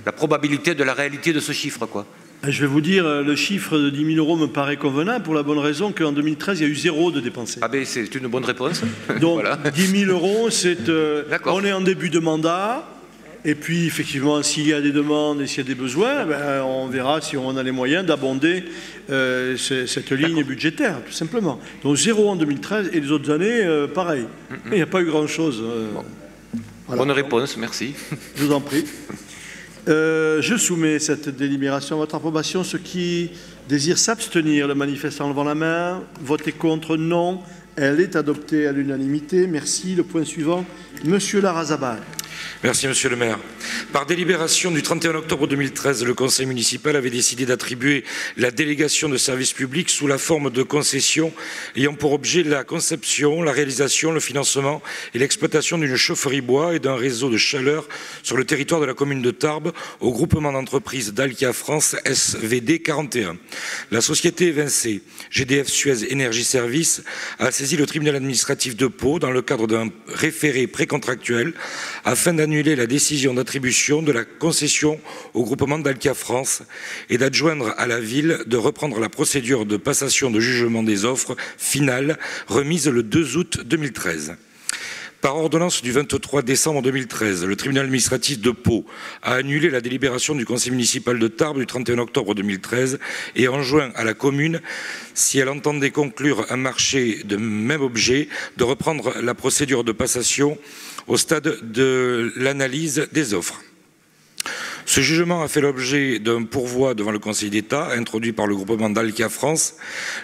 la probabilité de la réalité de ce chiffre, quoi. Je vais vous dire, le chiffre de 10 000 € me paraît convenable pour la bonne raison qu'en 2013, il y a eu 0 de dépensés. Ah ben c'est une bonne réponse. Donc voilà. 10 000 €, c'est on est en début de mandat. Et puis, effectivement, s'il y a des demandes et s'il y a des besoins, ben, on verra si on a les moyens d'abonder cette ligne budgétaire, tout simplement. Donc 0 en 2013 et les autres années, pareil. Il n'y a pas eu grand-chose. Bon. Voilà. Bonne réponse, merci. Je vous en prie. Je soumets cette délibération à votre approbation. Ceux qui désirent s'abstenir, le manifestent en levant la main. Voter contre, non. Elle est adoptée à l'unanimité. Merci. Le point suivant, Monsieur Larrazabal. Merci Monsieur le maire. Par délibération du 31 octobre 2013, le conseil municipal avait décidé d'attribuer la délégation de services publics sous la forme de concessions ayant pour objet la conception, la réalisation, le financement et l'exploitation d'une chaufferie bois et d'un réseau de chaleur sur le territoire de la commune de Tarbes au groupement d'entreprises d'Alkia France SVD 41. La société évincée, GDF Suez Énergie Service, a saisi le tribunal administratif de Pau dans le cadre d'un référé précontractuel afin d'annuler la décision d'attribution de la concession au groupement d'Alkia France et d'adjoindre à la ville de reprendre la procédure de passation de jugement des offres finales remise le 2 août 2013. Par ordonnance du 23 décembre 2013, le tribunal administratif de Pau a annulé la délibération du conseil municipal de Tarbes du 31 octobre 2013 et enjoint à la commune, si elle entendait conclure un marché de même objet, de reprendre la procédure de passation au stade de l'analyse des offres. Ce jugement a fait l'objet d'un pourvoi devant le Conseil d'État, introduit par le groupement d'Alkia France,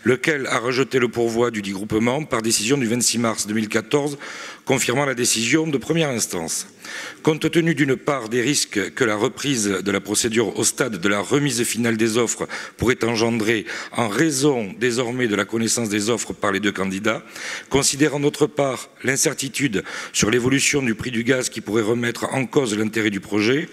lequel a rejeté le pourvoi du dit groupement par décision du 26 mars 2014, confirmant la décision de première instance. Compte tenu d'une part des risques que la reprise de la procédure au stade de la remise finale des offres pourrait engendrer en raison désormais de la connaissance des offres par les deux candidats, considérant d'autre part l'incertitude sur l'évolution du prix du gaz qui pourrait remettre en cause l'intérêt du projet,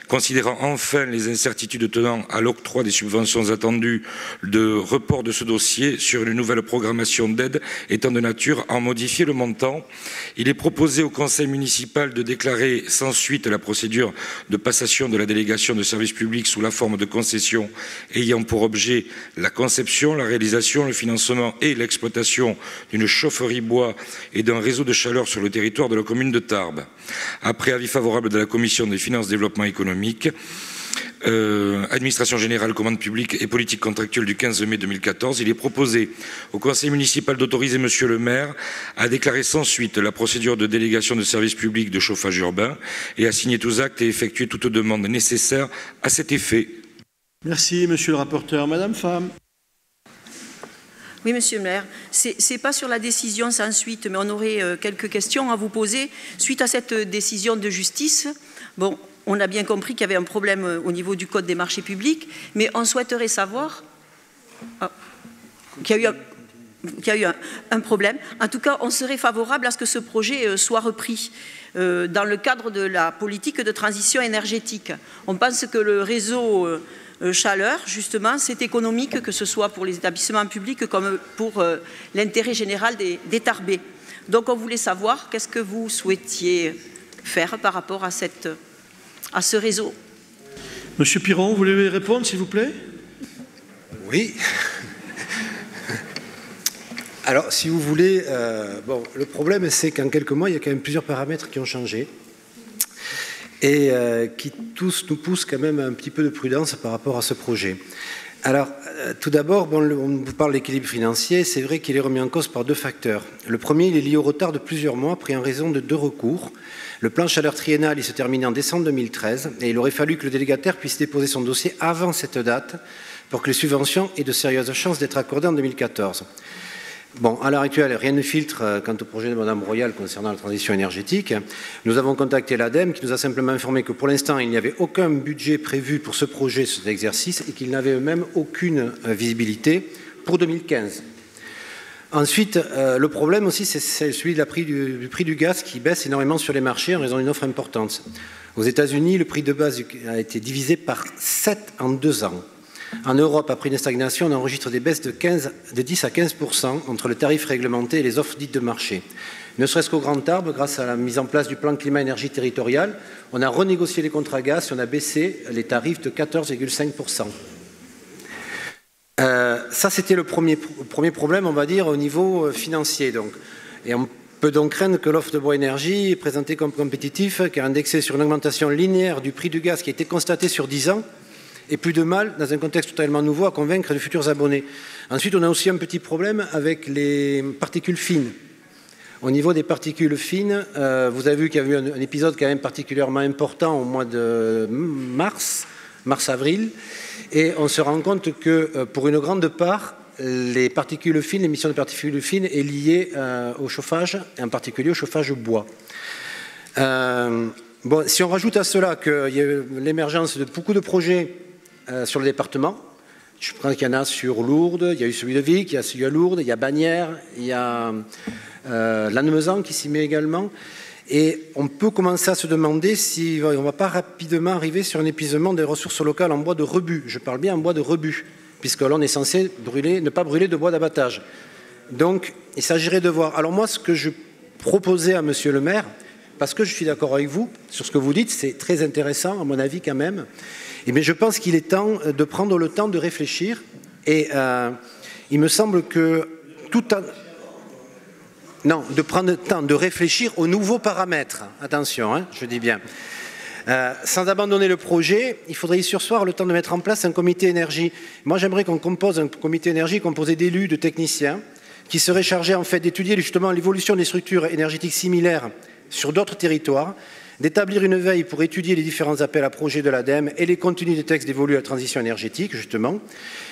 considérant enfin les incertitudes tenant à l'octroi des subventions attendues, de report de ce dossier sur une nouvelle programmation d'aide étant de nature à en modifier le montant, il est proposé au conseil municipal de déclarer sans suite la procédure de passation de la délégation de service public sous la forme de concession ayant pour objet la conception, la réalisation, le financement et l'exploitation d'une chaufferie bois et d'un réseau de chaleur sur le territoire de la commune de Tarbes. Après avis favorable de la commission des finances, développement économique, administration générale, commande publique et politique contractuelle du 15 mai 2014, il est proposé au conseil municipal d'autoriser monsieur le maire à déclarer sans suite la procédure de délégation de service public de chauffage urbain et à signer tous actes et effectuer toute demande nécessaire à cet effet. Merci, monsieur le rapporteur. Madame Pham. Oui, monsieur le maire, c'est pas sur la décision sans suite, mais on aurait quelques questions à vous poser. Suite à cette décision de justice, bon, on a bien compris qu'il y avait un problème au niveau du Code des marchés publics, mais on souhaiterait savoir qu'il y a eu un problème. En tout cas, on serait favorable à ce que ce projet soit repris dans le cadre de la politique de transition énergétique. On pense que le réseau chaleur, justement, c'est économique, que ce soit pour les établissements publics comme pour l'intérêt général des Tarbais. Donc, on voulait savoir qu'est-ce que vous souhaitiez faire par rapport à ce réseau. Monsieur Piron, vous voulez répondre, s'il vous plaît? Oui. Alors, si vous voulez, bon, le problème, c'est qu'en quelques mois, il y a quand même plusieurs paramètres qui ont changé et qui tous nous poussent quand même un petit peu de prudence par rapport à ce projet. Alors, tout d'abord, bon, on vous parle d'équilibre financier, c'est vrai qu'il est remis en cause par deux facteurs. Le premier, il est lié au retard de plusieurs mois pris en raison de deux recours. Le plan chaleur triennal, il se terminait en décembre 2013 et il aurait fallu que le délégataire puisse déposer son dossier avant cette date pour que les subventions aient de sérieuses chances d'être accordées en 2014. Bon, à l'heure actuelle, rien ne filtre quant au projet de Mme Royal concernant la transition énergétique. Nous avons contacté l'ADEME qui nous a simplement informé que pour l'instant, il n'y avait aucun budget prévu pour ce projet, cet exercice, et qu'ils n'avaient eux-mêmes aucune visibilité pour 2015. Ensuite, le problème aussi, c'est celui du prix du gaz qui baisse énormément sur les marchés en raison d'une offre importante. Aux États-Unis, le prix de base a été divisé par 7 en 2 ans. En Europe, après une stagnation, on enregistre des baisses de 10 à 15% entre le tarif réglementé et les offres dites de marché. Ne serait-ce qu'au Grand Tarbes, grâce à la mise en place du plan climat-énergie territorial, on a renégocié les contrats gaz et on a baissé les tarifs de 14,5%. Ça, c'était le premier problème, on va dire, au niveau financier. Donc. Et on peut donc craindre que l'offre de bois énergie est présentée comme compétitive, car indexée sur une augmentation linéaire du prix du gaz qui a été constatée sur 10 ans, et plus de mal, dans un contexte totalement nouveau, à convaincre de futurs abonnés. Ensuite, on a aussi un petit problème avec les particules fines. Au niveau des particules fines, vous avez vu qu'il y a eu un épisode quand même particulièrement important au mois de mars-avril, et on se rend compte que pour une grande part, les particules fines, l'émission de particules fines est liée au chauffage, et en particulier au chauffage bois. Bon, si on rajoute à cela qu'il y a eu l'émergence de beaucoup de projets sur le département, je pense qu'il y en a sur Lourdes, il y a eu celui de Vic, il y a celui à Lourdes, il y a Bagnères, il y a Lannemezan qui s'y met également. Et on peut commencer à se demander si on ne va pas rapidement arriver sur un épuisement des ressources locales en bois de rebut. Je parle bien en bois de rebut, puisque là on est censé ne pas brûler de bois d'abattage. Donc il s'agirait de voir. Alors moi, ce que je proposais à monsieur le maire, parce que je suis d'accord avec vous sur ce que vous dites, c'est très intéressant à mon avis quand même, mais je pense qu'il est temps de prendre le temps de réfléchir et il me semble que tout en... Non, de prendre le temps de réfléchir aux nouveaux paramètres. Attention, hein, je dis bien. Sans abandonner le projet, il faudrait y surseoir le temps de mettre en place un comité énergie. Moi, j'aimerais qu'on compose un comité énergie composé d'élus, de techniciens, qui serait chargé en fait d'étudier justement l'évolution des structures énergétiques similaires sur d'autres territoires, d'établir une veille pour étudier les différents appels à projets de l'ADEME et les contenus des textes dévolus à la transition énergétique, justement,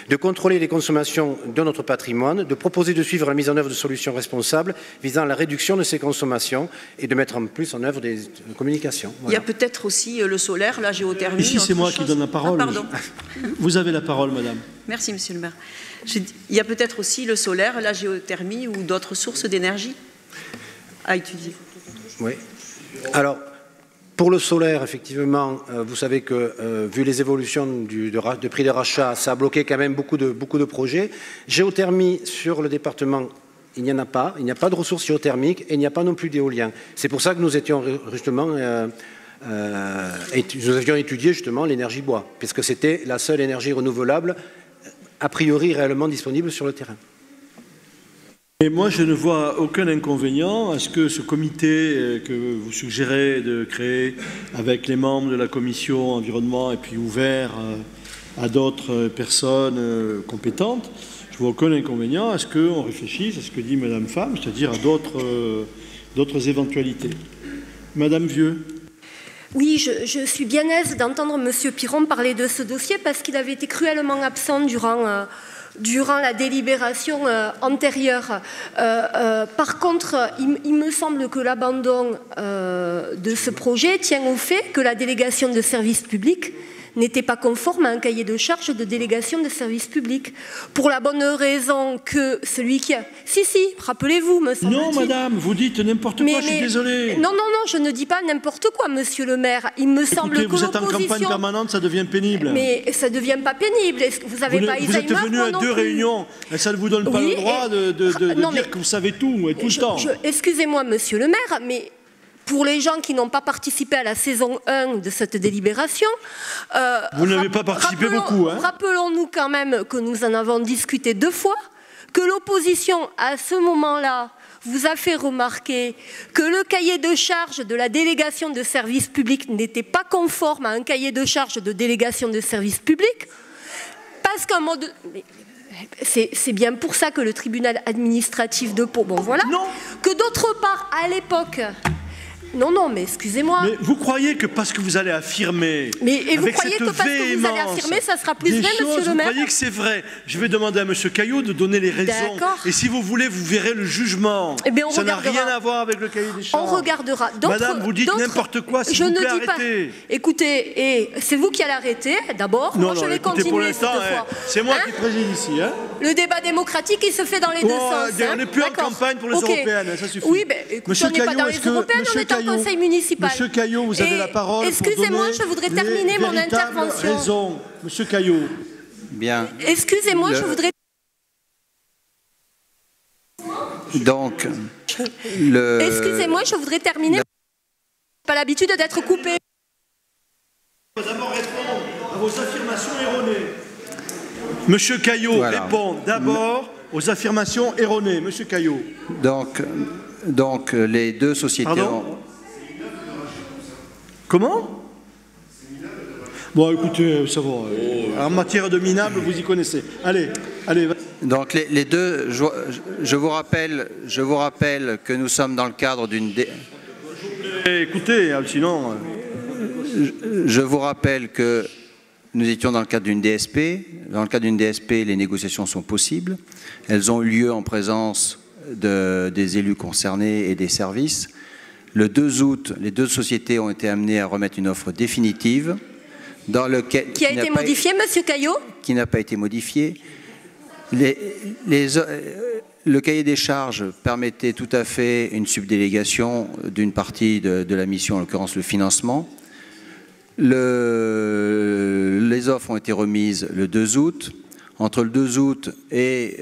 de contrôler les consommations de notre patrimoine, de proposer de suivre la mise en œuvre de solutions responsables visant à la réduction de ces consommations et de mettre en plus en œuvre des communications. Voilà. Il y a peut-être aussi le solaire, la géothermie. Ici, c'est moi qui donne la parole. Ah, pardon. Vous avez la parole, madame. Merci, monsieur le maire. Il y a peut-être aussi le solaire, la géothermie ou d'autres sources d'énergie à étudier. Oui. Alors, pour le solaire, effectivement, vous savez que, vu les évolutions de prix de rachat, ça a bloqué quand même beaucoup de projets. Géothermie, sur le département, il n'y en a pas. Il n'y a pas de ressources géothermiques et il n'y a pas non plus d'éolien. C'est pour ça que nous étions justement... nous avions étudié justement l'énergie bois, puisque c'était la seule énergie renouvelable, a priori réellement disponible sur le terrain. Et moi, je ne vois aucun inconvénient à ce que ce comité que vous suggérez de créer avec les membres de la commission environnement et puis ouvert à d'autres personnes compétentes, je ne vois aucun inconvénient à ce qu'on réfléchisse à ce que dit Madame Femme, c'est-à-dire à d'autres éventualités. Madame Vieux. Oui, je suis bien aise d'entendre Monsieur Piron parler de ce dossier parce qu'il avait été cruellement absent durant la délibération antérieure. Par contre, il me semble que l'abandon de ce projet tient au fait que la délégation de service public n'était pas conforme à un cahier de charge de délégation de service public. Pour la bonne raison que celui qui a... Si, rappelez-vous, me semble-t-il. Non, madame, vous dites n'importe quoi, je suis désolé. Non, je ne dis pas n'importe quoi, monsieur le maire. Il me semble que vous êtes en campagne permanente, ça devient pénible. Mais ça ne devient pas pénible. Est-ce que vous n'avez pas Alzheimer? Vous êtes venu à 2 réunions, et ça ne vous donne pas le droit de dire que vous savez tout, et tout le temps. Excusez-moi, monsieur le maire, mais... Pour les gens qui n'ont pas participé à la saison 1 de cette délibération... vous n'avez pas participé beaucoup, hein? Rappelons-nous quand même que nous en avons discuté 2 fois, que l'opposition, à ce moment-là, vous a fait remarquer que le cahier de charge de la délégation de service public n'était pas conforme à un cahier de charge de délégation de service public, parce qu'un mode... C'est bien pour ça que le tribunal administratif de Pau... Bon, voilà. Non. Que d'autre part, à l'époque... Non, mais excusez-moi. Mais vous croyez que parce que vous allez affirmer... Et vous croyez que parce que vous allez affirmer, ça sera plus vrai, monsieur le maire? Vous croyez que c'est vrai? Je vais demander à monsieur Caillot de donner les raisons. Et si vous voulez, vous verrez le jugement. Eh bien, ça n'a rien à voir avec le cahier des charges. On regardera. Madame, vous dites n'importe quoi, s'il vous plaît, arrêtez. Écoutez, c'est vous qui allez arrêter, d'abord. Moi, je vais continuer cette fois. C'est moi qui préside ici. Hein? Le débat démocratique, il se fait dans les deux sens. On n'est plus en campagne pour les européennes, ça suffit. Oui, mais on n'est pas dans les européennes, on est en conseil municipal. Monsieur Caillot, vous avez la parole. Excusez-moi, je voudrais terminer mon intervention. Raison. Monsieur Caillot. Bien. Excusez-moi, je voudrais... Donc, Excusez-moi, je voudrais terminer. Je n'ai pas l'habitude d'être coupé. D'abord répondre à vos affirmations erronées. Monsieur Caillot répond d'abord aux affirmations erronées. Monsieur Caillot. Donc les deux sociétés... Pardon ? Comment ? Bon, écoutez, ça va. En matière de minable, vous y connaissez. Allez. Donc les deux, je vous rappelle que nous sommes dans le cadre d'une... Écoutez, sinon... Je vous rappelle que nous étions dans le cadre d'une DSP. Dans le cadre d'une DSP, les négociations sont possibles. Elles ont eu lieu en présence des élus concernés et des services. Le 2 août, les deux sociétés ont été amenées à remettre une offre définitive. Qui a été modifiée, monsieur Caillot ? Qui n'a pas été modifiée. Le cahier des charges permettait tout à fait une subdélégation d'une partie de la mission, en l'occurrence le financement. Les offres ont été remises le 2 août. Entre le 2 août et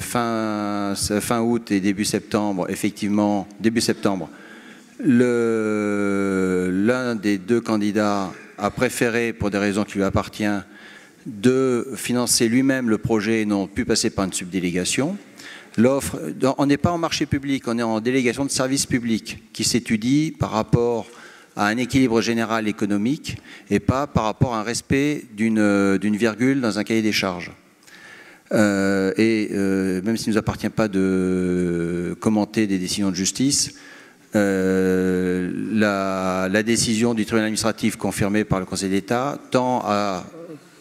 fin août et début septembre, effectivement, début septembre, l'un des deux candidats a préféré, pour des raisons qui lui appartiennent, de financer lui-même le projet et n'ont pu passer par une subdélégation. L'offre, on n'est pas en marché public, on est en délégation de service public qui s'étudie par rapport à un équilibre général économique et pas par rapport à un respect d'une virgule dans un cahier des charges. Même s'il ne nous appartient pas de commenter des décisions de justice, la décision du tribunal administratif confirmée par le Conseil d'État tend à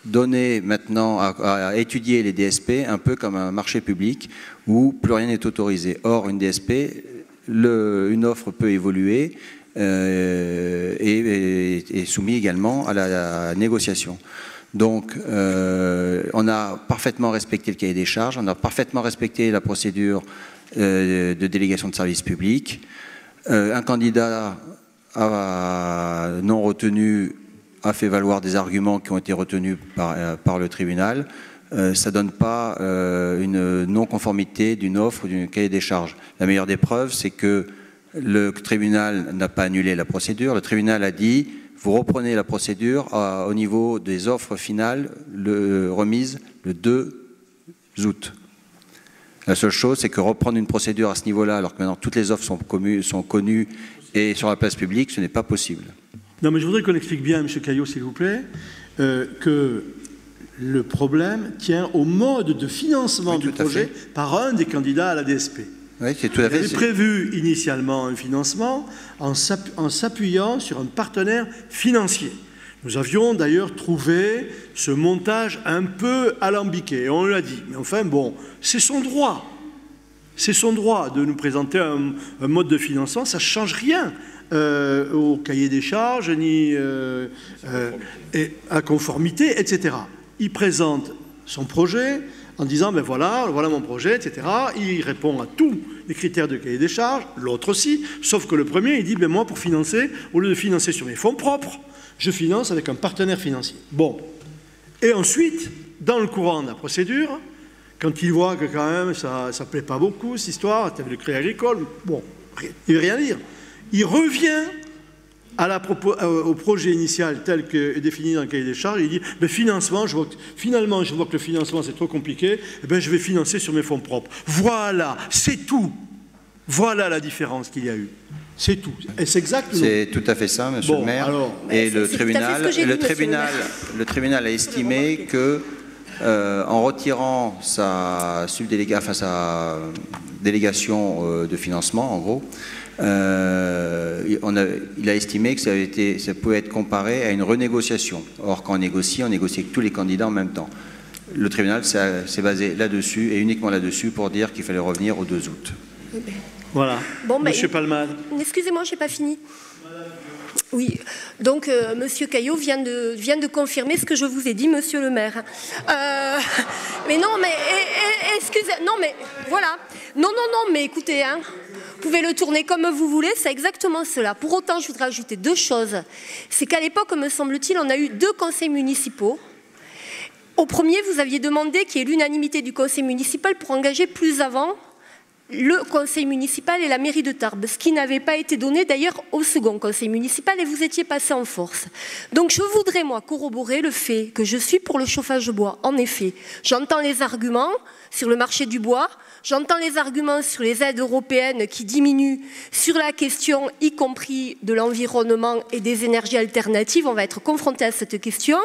donner maintenant, à étudier les DSP un peu comme un marché public où plus rien n'est autorisé. Or, une DSP, une offre peut évoluer et est soumise également à la négociation. Donc, on a parfaitement respecté le cahier des charges, on a parfaitement respecté la procédure de délégation de service public. Un candidat non retenu a fait valoir des arguments qui ont été retenus par le tribunal. Ça ne donne pas une non-conformité d'une offre ou d'un cahier des charges. La meilleure des preuves, c'est que le tribunal n'a pas annulé la procédure. Le tribunal a dit, vous reprenez la procédure au niveau des offres finales remises le 2 août. La seule chose, c'est que reprendre une procédure à ce niveau-là, alors que maintenant toutes les offres sont connues et sur la place publique, ce n'est pas possible. Non, mais je voudrais qu'on explique bien, M. Caillot, s'il vous plaît, que le problème tient au mode de financement du projet par un des candidats à la DSP. Oui, c'est tout à fait. Il avait prévu initialement un financement en s'appuyant sur un partenaire financier. Nous avions d'ailleurs trouvé ce montage un peu alambiqué, on l'a dit. Mais enfin, bon, c'est son droit. C'est son droit de nous présenter un mode de financement, ça ne change rien au cahier des charges, ni à conformité, etc. Il présente son projet en disant, ben voilà mon projet, etc. Il répond à tous les critères de cahier des charges, l'autre aussi, sauf que le premier, il dit, ben moi, pour financer, au lieu de financer sur mes fonds propres, je finance avec un partenaire financier. Bon. Et ensuite, dans le courant de la procédure, quand il voit que quand même ça ne plaît pas beaucoup, cette histoire, tu avais le crédit agricole, bon, il ne veut rien dire. Il revient au projet initial tel que défini dans le cahier des charges, il dit, le financement, finalement, je vois que le financement c'est trop compliqué, eh bien, je vais financer sur mes fonds propres. Voilà, c'est tout. Voilà la différence qu'il y a eu. C'est tout. Est-ce exact ou non? C'est tout à fait ça, monsieur le maire. Alors, et le tribunal a estimé que, en retirant sa délégation de financement, en gros, il a estimé que ça pouvait être comparé à une renégociation. Or, quand on négocie avec tous les candidats en même temps. Le tribunal s'est basé là-dessus, et uniquement là-dessus, pour dire qu'il fallait revenir au 2 août. Voilà. Bon, Monsieur Palmade. Excusez-moi, je n'ai pas fini. Oui, donc Monsieur Caillot vient de confirmer ce que je vous ai dit, Monsieur le maire. Mais non, mais excusez, non, mais voilà. Non, mais écoutez, hein, vous pouvez le tourner comme vous voulez, c'est exactement cela. Pour autant, je voudrais ajouter 2 choses. C'est qu'à l'époque, me semble-t-il, on a eu 2 conseils municipaux. Au premier, vous aviez demandé qu'il y ait l'unanimité du conseil municipal pour engager plus avant le conseil municipal et la mairie de Tarbes, ce qui n'avait pas été donné d'ailleurs au second conseil municipal et vous étiez passé en force. Donc je voudrais moi corroborer le fait que je suis pour le chauffage de bois. En effet, j'entends les arguments sur le marché du bois, j'entends les arguments sur les aides européennes qui diminuent, sur la question y compris de l'environnement et des énergies alternatives, on va être confronté à cette question.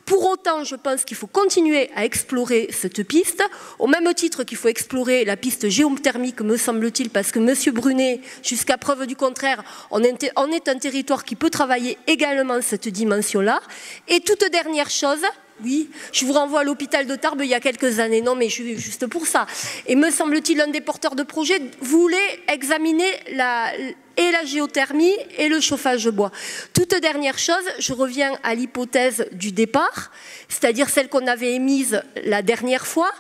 Pour autant, je pense qu'il faut continuer à explorer cette piste, au même titre qu'il faut explorer la piste géothermique, me semble-t-il, parce que M. Brunet, jusqu'à preuve du contraire, on est un territoire qui peut travailler également cette dimension-là. Et toute dernière chose, oui, je vous renvoie à l'hôpital de Tarbes il y a quelques années, non mais juste pour ça. Et me semble-t-il, l'un des porteurs de projet voulait examiner la géothermie et le chauffage de bois. Toute dernière chose, je reviens à l'hypothèse du départ, c'est-à-dire celle qu'on avait émise la dernière fois,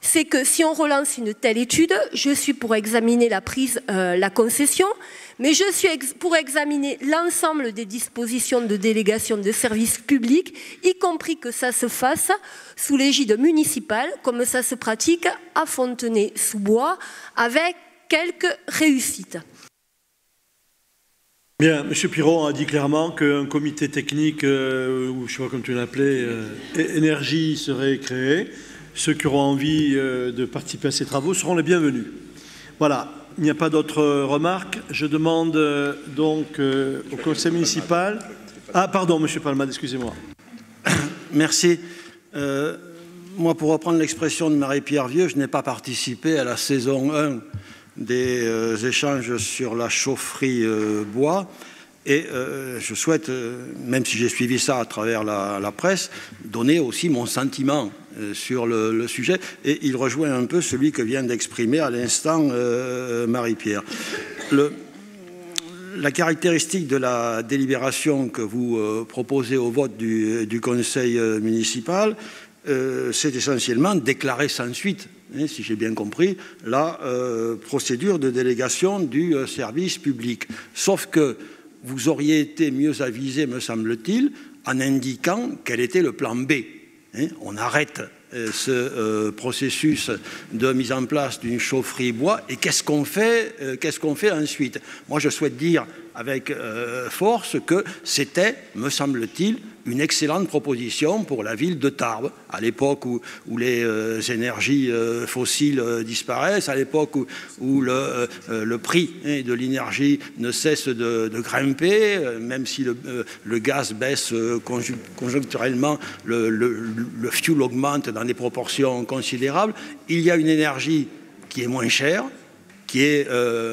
c'est que si on relance une telle étude, je suis pour examiner la concession, mais je suis pour examiner l'ensemble des dispositions de délégation de services publics, y compris que ça se fasse sous l'égide municipale, comme ça se pratique à Fontenay-sous-Bois, avec quelques réussites. Bien, M. Piron a dit clairement qu'un comité technique, ou je ne sais pas comment tu l'appelais, énergie serait créé. ceux qui auront envie de participer à ces travaux seront les bienvenus. Voilà, il n'y a pas d'autres remarques. Je demande donc au conseil municipal... Ah, pardon, monsieur Palmade, excusez-moi. Merci. Moi, pour reprendre l'expression de Marie-Pierre Vieux, je n'ai pas participé à la saison 1 des échanges sur la chaufferie bois. Et je souhaite, même si j'ai suivi ça à travers la presse, donner aussi mon sentiment sur le sujet. Et il rejoint un peu celui que vient d'exprimer à l'instant Marie-Pierre. La caractéristique de la délibération que vous proposez au vote du conseil municipal, c'est essentiellement déclarer sans suite, si j'ai bien compris, la procédure de délégation du service public. Sauf que vous auriez été mieux avisé, me semble-t-il, en indiquant quel était le plan B. On arrête ce processus de mise en place d'une chaufferie bois et qu'est-ce qu'on fait ensuite? Moi, je souhaite dire avec force que c'était, me semble-t-il, une excellente proposition pour la ville de Tarbes, à l'époque où les énergies fossiles disparaissent, à l'époque où le prix de l'énergie ne cesse de grimper, même si le gaz baisse conjoncturellement, le fuel augmente dans des proportions considérables. Il y a une énergie qui est moins chère, qui est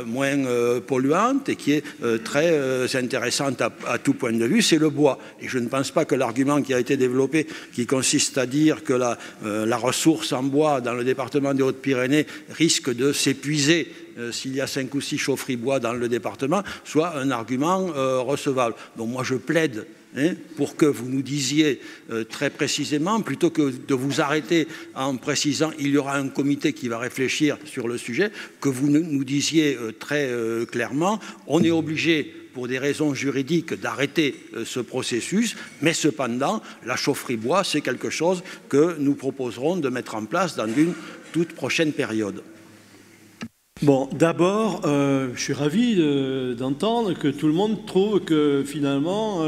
moins polluante et qui est très intéressante à tout point de vue, c'est le bois. Et je ne pense pas que l'argument qui a été développé, qui consiste à dire que la ressource en bois dans le département des Hautes-Pyrénées risque de s'épuiser s'il y a 5 ou 6 chaufferies bois dans le département, soit un argument recevable. Donc moi je plaide pour que vous nous disiez très précisément, plutôt que de vous arrêter en précisant il y aura un comité qui va réfléchir sur le sujet, que vous nous disiez très clairement on est obligé pour des raisons juridiques d'arrêter ce processus, mais cependant la chaufferie bois c'est quelque chose que nous proposerons de mettre en place dans une toute prochaine période. Bon, d'abord, je suis ravi d'entendre que tout le monde trouve que finalement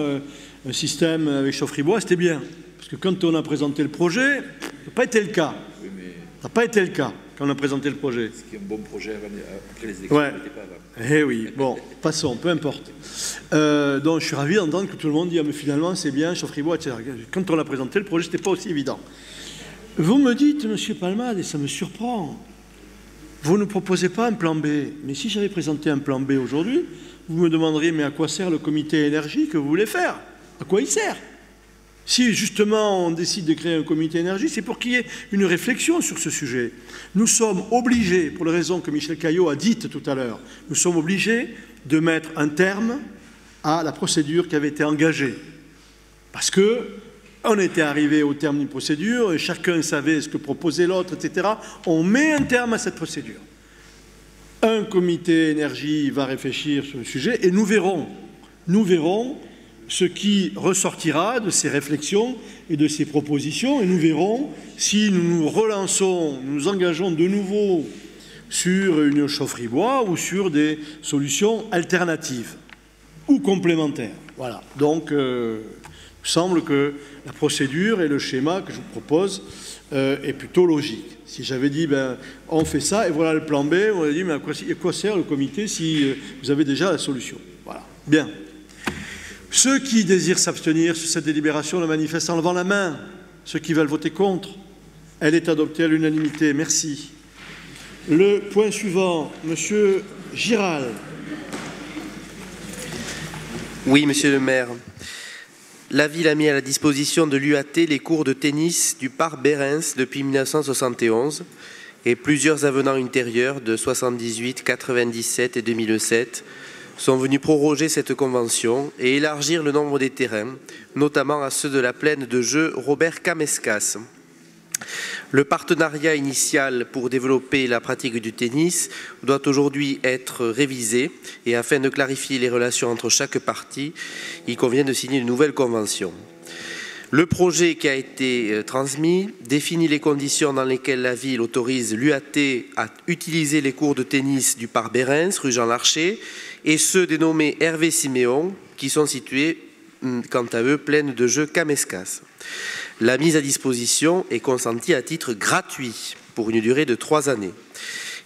un système avec chaufferie bois, c'était bien. Parce que quand on a présenté le projet, ça n'a pas été le cas. Oui, mais... Ça n'a pas été le cas quand on a présenté le projet. Ce qui est un bon projet après les élections, ouais. Pas avant. Eh oui, bon, passons, peu importe. Donc je suis ravi d'entendre que tout le monde dit ah, mais finalement c'est bien, chaufferie bois, etc. Quand on a présenté le projet, ce n'était pas aussi évident. Vous me dites, monsieur Palmade, et ça me surprend, vous ne proposez pas un plan B. Mais si j'avais présenté un plan B aujourd'hui, vous me demanderiez mais à quoi sert le comité énergie que vous voulez faire? À quoi il sert? Si justement on décide de créer un comité énergie, c'est pour qu'il y ait une réflexion sur ce sujet. Nous sommes obligés, pour les raisons que Michel Caillot a dites tout à l'heure, nous sommes obligés de mettre un terme à la procédure qui avait été engagée. Parce qu'on était arrivé au terme d'une procédure, et chacun savait ce que proposait l'autre, etc. On met un terme à cette procédure. Un comité énergie va réfléchir sur le sujet et nous verrons ce qui ressortira de ces réflexions et de ces propositions et nous verrons si nous nous relançons, nous nous engageons de nouveau sur une chaufferie bois ou sur des solutions alternatives ou complémentaires. Voilà. Donc, il me semble que la procédure et le schéma que je vous propose est plutôt logique. Si j'avais dit, ben, on fait ça et voilà le plan B, on aurait dit, mais à quoi sert le comité si vous avez déjà la solution? Voilà. Bien. Ceux qui désirent s'abstenir sur cette délibération le manifestent en levant la main. Ceux qui veulent voter contre, elle est adoptée à l'unanimité. Merci. Le point suivant, monsieur Giral. Oui, monsieur le maire. La ville a mis à la disposition de l'UAT les cours de tennis du parc Bérens depuis 1971 et plusieurs avenants ultérieurs de 78, 97 et 2007 sont venus proroger cette convention et élargir le nombre des terrains, notamment à ceux de la plaine de jeu Robert Kameskas. Le partenariat initial pour développer la pratique du tennis doit aujourd'hui être révisé et afin de clarifier les relations entre chaque partie, il convient de signer une nouvelle convention. Le projet qui a été transmis définit les conditions dans lesquelles la ville autorise l'UAT à utiliser les cours de tennis du parc Bérens, rue Jean Larcher, et ceux dénommés Hervé Siméon, qui sont situés quant à eux, pleines de jeux camescas. La mise à disposition est consentie à titre gratuit pour une durée de 3 années.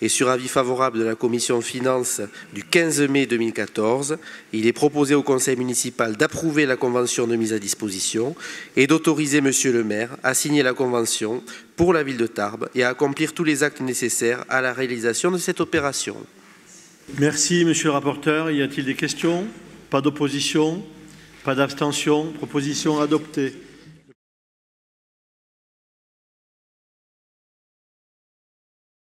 Et sur avis favorable de la Commission Finances du 15 mai 2014, il est proposé au Conseil municipal d'approuver la convention de mise à disposition et d'autoriser Monsieur le maire à signer la convention pour la ville de Tarbes et à accomplir tous les actes nécessaires à la réalisation de cette opération. Merci, Monsieur le rapporteur. Y a-t-il des questions? Pas d'opposition? Pas d'abstention? Proposition adoptée.